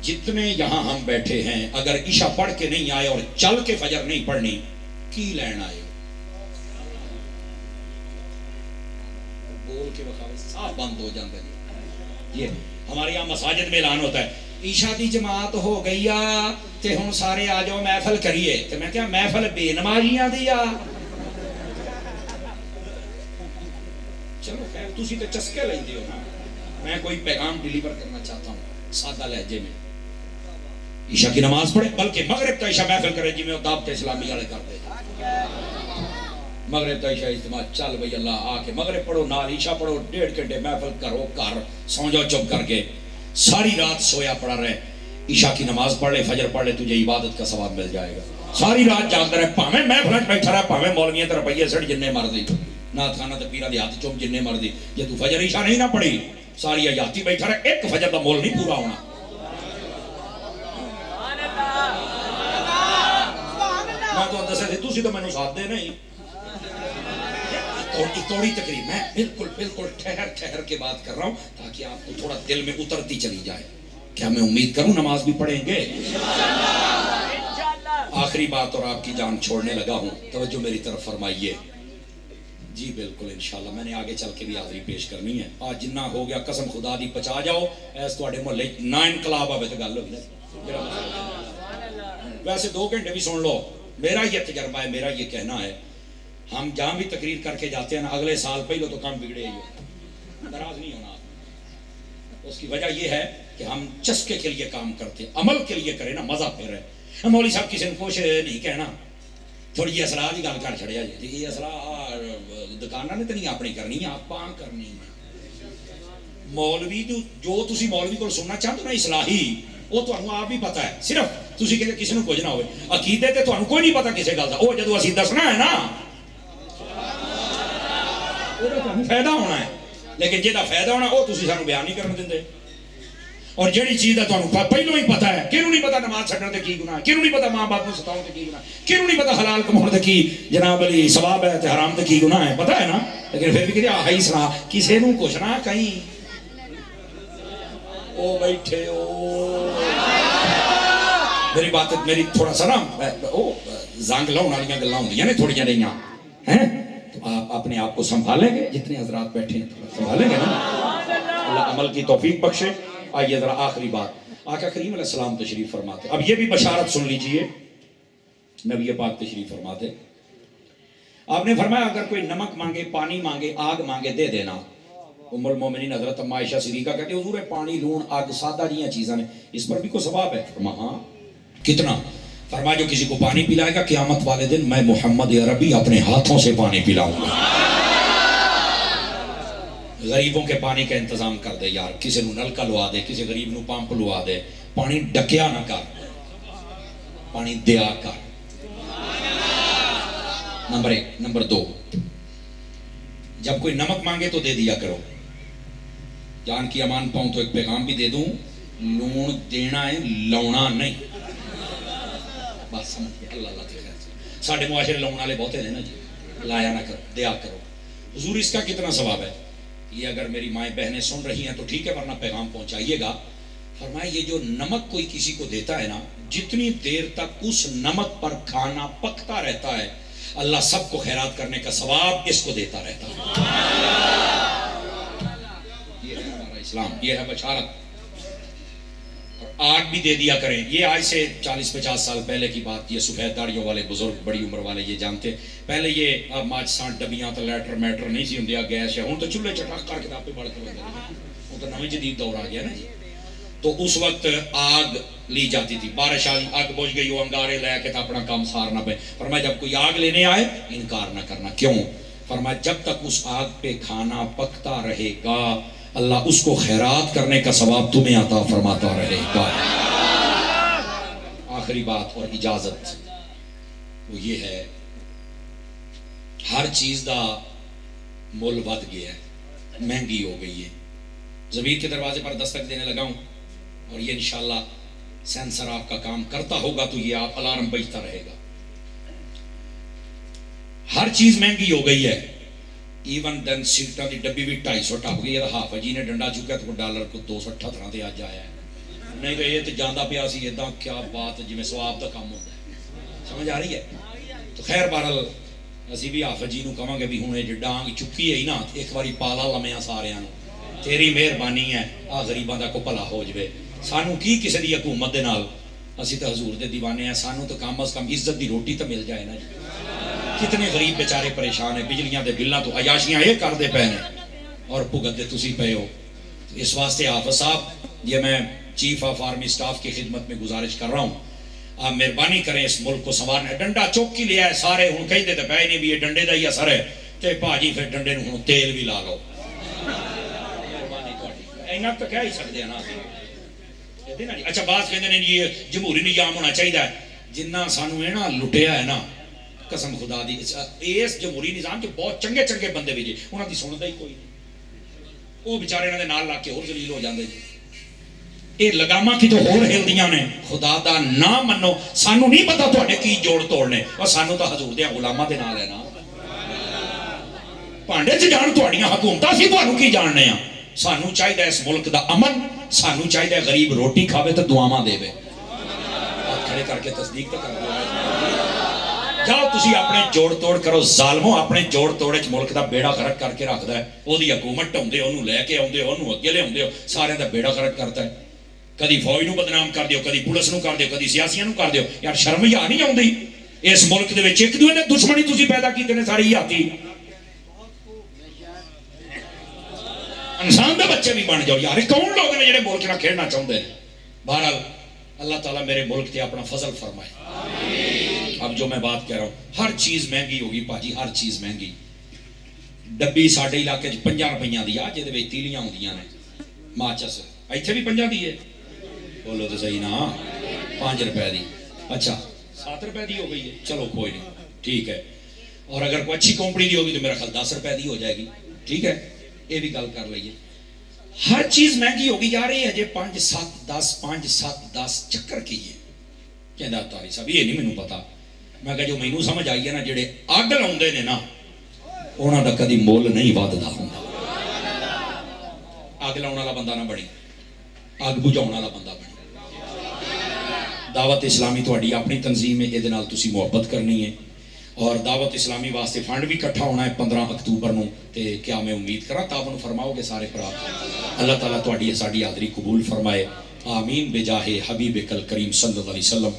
جتنے یہاں ہم بیٹھے ہیں اگر عشاء پڑھ کے نہیں آئے اور چل کے فجر نہیں پڑھنی کی لین آئے بول کے بخاوے صاف بند ہو جاندے. یہ ہمارے یہاں مساجد میں اعلان ہوتا ہے عشاء دی جماعت ہو گئی تے ہن سارے آ جاؤ محفل کریے. تے میں کیا محفل بے نمازیاں دی آ. چلو خیر تسی تے چسکے لیندے ہو نا. میں کوئی پیغام ڈیلیور کرنا چاہتا ہوں سادہ لہجے میں. عشاء کی نماز پڑھے بلکہ مغرب تا عشاء محفل کرے جی میں دعوت اسلامی والے کرتے. مغرب تا عشاء اجتماع چل بھئی اللہ آ کے مغرب پڑھو نال عشاء پڑھو 1.5 گھنٹے محفل کرو کر سو جاؤ چپ کر کے. ساری رات سویا پڑا رہے. عشاء کی نماز پڑھ لے فجر پڑھ لے تجھے عبادت کا ثواب مل جائے گا. ساری رات جاگتا رہے پاویں محفل بیٹھا رہا پاویں مولویاں تے روپیے سٹ جننے مرضی نعت خانہ تے پیرا دی ہاتھ چوم جننے مرضی. جے تو فجر عشاء نہیں نہ پڑھی ساری حیاتی بیٹھا رہے ایک فجر دا مول نہیں پورا ہونا. میں تو اندر سے تھی تسی تو میں نے ساتھ دے نہیں. توڑی تقریب میں بالکل ٹھہر کے بات کر رہا ہوں تاکہ آپ کو تھوڑا دل میں اترتی چلی جائے. کیا میں امید کروں نماز بھی پڑھیں گے. آخری بات اور آپ کی جان چھوڑنے لگا ہوں, توجہ میری طرف فرمائیے. جی بالکل انشاءاللہ میں نے آگے چل کے بھی حاضری پیش کرنی ہے. آج جنہ ہو گیا قسم خدا دی پچا جاؤ ایس تواڈے محلے نہ انقلاب آوے تے گل ہوئی. ویسے 2 گھنٹے بھی سن لو. میرا یہ تجربہ ہے, میرا یہ کہنا ہے, ہم جہاں بھی تقریر کر کے جاتے ہیں نا اگلے سال پہلے تو کام بگڑے ہی ہوتا. ناراض نہیں ہونا. اس کی وجہ یہ ہے کہ ہم چسکے کے لیے کام کرتے ہیں, عمل کے لیے کریں نا مزہ پھر ہے. مولوی صاحب کسی نے کچھ نہیں کہنا تھوڑی جی اصلاح کی گل کر چھڑیا جی یہ اصلاح دکانہ نے تو نہیں اپنی کرنی ہے آپ کرنی ہے. مولوی جو تسی مولوی کو سننا چاہتے ہو نا اصلاحی وہ تمہیں آپ بھی پتا ہے. صرف تسی کہ کسی نے کچھ نہ ہوئے عقیدے تے تمہیں کوئی نہیں پتا کسی گل کا. وہ جدو اسی دسنا ہے نا وہ تمہیں فائدہ ہونا ہے, لیکن جہاں فائدہ ہونا وہ تسی سانو بیان نہیں کرنے دیں. اور جہی چیز ہے تمہیں پہلو ہی پتا ہے. کیوں نہیں پتا نماز چھڈن تے کی گناہ, کیوں نہیں پتا ماں باپ کو ستاؤ تے کی گناہ, کیوں نہیں پتا حلال کماؤ تے کی جناب علی ثواب ہے تے حرام تے کی گناہ ہے, پتا ہے نا. لیکن پھر بھی کہ آہی سنا کسی نو کچھ نہ کہیں او بیٹھے او میری بات میری تھوڑا سا نا زنگ لاؤن والیاں گلاں ہوندیاں نے تھوڑیاں جہیاں ہیں, تو آپ اپنے آپ کو سنبھالیں گے. جتنے حضرات بیٹھے ہیں سنبھالیں گے نا, اللہ عمل کی توفیق بخشے. آئیے ذرا آخری بات, آقا کریم علیہ السلام تشریف فرماتے. اب یہ بھی بشارت سن لیجئے, نبی پاک تشریف فرماتے. آپ نے فرمایا اگر کوئی نمک مانگے, پانی مانگے, آگ مانگے دے دینا. ام المومنین حضرت ام عائشہ صدیقہ کہتے حضور پانی لون آگ سادہ جیاں چیزاں نے اس پر بھی کوئی ثواب ہے. فرمایا ہاں کتنا. فرمایا جو کسی کو پانی پلائے گا قیامت والے دن میں محمد عربی اپنے ہاتھوں سے پانی پلاؤں گا۔ غریبوں کے پانی کا انتظام کر دے یار، کسی نو نلکا لوا دے، کسی غریب نو پمپ لوا دے، پانی ڈکیا نہ کر، پانی دیا کر۔ نمبر 1۔ نمبر 2، جب کوئی نمک مانگے تو دے دیا کرو۔ جان کی امان پاؤں تو ایک پیغام بھی دے دوں، لون دینا ہے، لونا نہیں۔ بات سمجھ گیا؟ اللہ اللہ کے خیر سے ساڑھے معاشرے لون والے بہتے ہیں نا جی، لایا نہ کرو، دیا کرو۔ حضور اس کا کتنا ثواب ہے؟ یہ اگر میری مائیں بہنیں سن رہی ہیں تو ٹھیک ہے، ورنہ پیغام پہنچائیے گا۔ فرمایا یہ جو نمک کوئی کسی کو دیتا ہے نا، جتنی دیر تک اس نمک پر کھانا پکتا رہتا ہے، اللہ سب کو خیرات کرنے کا ثواب اس کو دیتا رہتا ہے۔ یہ ہے ہمارا اسلام، یہ ہے بشارت۔ اور آگ بھی دے دیا کریں۔ یہ آج سے 40-50 سال پہلے کی بات، یہ سفید داڑیوں والے بزرگ بڑی عمر والے یہ جانتے۔ پہلے یہ ماچ سانٹ ڈبیاں تو لیٹر میٹر نہیں سی ہوندیا، گیس ہے، ہوں تو چولہے چٹاک کر کے آپ پہ بڑھ کے بندے، ہوں تو نویں جدید دور آ گیا نا جی۔ تو اس وقت آگ لی جاتی تھی، بارش آئی، آگ بجھ گئی، وہ انگارے لے کے اپنا کام سارنا پہ۔ فرمایا جب کوئی آگ لینے آئے انکار نہ کرنا۔ کیوں؟ فرمایا جب تک اس آگ پہ کھانا پکتا رہے گا، اللہ اس کو خیرات کرنے کا ثواب تمہیں عطا فرماتا رہے گا۔ آخری بات اور اجازت وہ یہ ہے، ہر چیز دا مول ود گیا ہے، مہنگی ہو گئی ہے۔ ضمیر کے دروازے پر دستک دینے لگا ہوں، اور یہ انشاءاللہ سینسر آپ کا کام کرتا ہوگا تو یہ آپ الارم بجتا رہے گا۔ ہر چیز مہنگی ہو گئی ہے، ایون دن سگرٹاں دی ڈبی بھی 250 ٹپ گئی ہے۔ حافظ جی نے ڈنڈا چکیا تو ڈالر کو 278 تے آج آیا ہے، نہیں تو یہ تو جاندہ پیا سی اداں کیا بات جی میں ثواب دا کام ہوتا ہے۔ سمجھ آ رہی ہے؟ تو خیر بہرحال اسی بھی حافظ جی نو کہاں گے بھی ہوں یہ ڈانگ چکی ہے ہی نا، ایک باری پالا لمیاں ساریاں نو، تیری مہربانی ہے آ غریباں دا کو بھلا ہو جوے۔ سانو کی کسی دی حکومت دے نال، اسی تو حضور دے دیوانے ہیں، سانو تو کم از کم عزت دی روٹی تو مل جائے نا جی۔ کتنے غریب بیچارے پریشان ہیں، بجلیاں دے بلاں تو عیاشیاں یہ کر دے پے ہیں اور بھگت دے تسی پے ہو۔ اس واسطے حافظ صاحب یہ میں چیف آف آرمی سٹاف کی خدمت میں گزارش کر رہا ہوں، آپ مہربانی کریں اس ملک کو سنوارنے۔ ڈنڈا چوک کی لیا ہے سارے ہوں کہیں دے پے نہیں بھی یہ ڈنڈے دا ہی اثر ہے، تے بھاجی پھر ڈنڈے نوں تیل بھی لا لو۔ اینا تو کہہ ہی سکتے ہیں نا۔ اچھا بات کہتے ہیں یہ جمہوری نظام ہونا چاہیے، جنہ سانو ہے نا لٹیا ہے نا، قسم خدا دی اس جمہوری نظام کے بہت چنگے چنگے بندے بھی جی، انہاں دی سندا ہی کوئی نہیں، وہ بیچارے انہاں دے نال لگ کے اور ذلیل ہو جاندے جی۔ یہ لگاماں کی تو ہور ہلدیاں نے، خدا دا نہ منو، سانو نہیں پتا تواڈے کی جوڑ توڑنے، اور سانو تو حضور دے غلاماں دے نال ہے نا۔ پانڈے چ جان تواڈیاں حکومتاں سی تانوں کی جاننے ہاں۔ سانو چاہیے اس ملک دا امن، سانو چاہیے غریب روٹی کھاوے تو دعاواں دے وے۔ ہاتھ کھڑے کر کے تصدیق تو کر دو، جاؤ تسی اپنے جوڑ توڑ کرو، ظالموں اپنے جوڑ توڑے چ ملک دا بیڑا غرق کر کے رکھدا ہے، او دی حکومت ٹھاؤندے ہو، اونوں لے کے آوندے ہو، اونوں اگے لے آوندے ہو، سارے دا بیڑا غرق کرتا ہے۔ کدی فوج نو بدنام کر دیو، کدی پولیس نو کر دیو، کدی سیاسیاں نو کر دیو، یار شرم یا نہیں آوندی؟ اس ملک دے وچ ایک دوسرے نے دشمنی تسی پیدا کیتے نے ساری یاتی۔ انسان دے بچے بھی بن جاؤ یار، کون لوگ نے جڑے ملک نہ کھیڑنا چاہتے ہیں؟ بہرحال اللہ تعالیٰ میرے ملک تے اپنا فضل فرمائے۔ اب جو میں بات کہہ رہا ہوں، ہر چیز مہنگی ہوگی پاجی، ہر چیز مہنگی۔ ڈبی ساڈے علاقے 5 روپیاں دی آ، جہدے وچ تیلیاں ہوندیاں نے، ماچس ایتھے بھی 5 دی ہے، بولو تو صحیح نا، 5 روپے دی۔ اچھا 7 روپے دی ہو گئی ہے، چلو کوئی نہیں، ٹھیک ہے۔ اور اگر کوئی اچھی کمپنی دی ہوگی تو میرا خیال 10 روپے دی ہو جائے گی، ٹھیک ہے، یہ بھی گل کر لئیے۔ ہر چیز مہنگی ہوگی یار، یہ ہے 5 7 10 5 7 10 چکر کی ہے۔ کہندا تاری صاحب یہ نہیں مینوں پتا، میں کہا جو مینوں سمجھ آئی ہے نا، جڑے اگ لاؤندے نے نا انہاں دا کدی مول نہیں وددا ہوندا۔ اگ لاؤن والا بندہ نہ بنی، اگ بجھاؤن والا بندہ بنی۔ دعوت اسلامی تہاڈی اپنی تنظیم ہے، یہ نال تسی محبت کرنی ہے، اور دعوت اسلامی واسطے فنڈ بھی کٹھا ہونا ہے 15 اکتوبر نو، تے کیا میں امید کراں تعاون فرماؤ گے سارے بھرا۔ اللہ تعالیٰ تہاڈی ساڈی حاضری قبول فرمائے، آمین بجاہ حبیب کل کریم صلی اللہ علیہ وسلم۔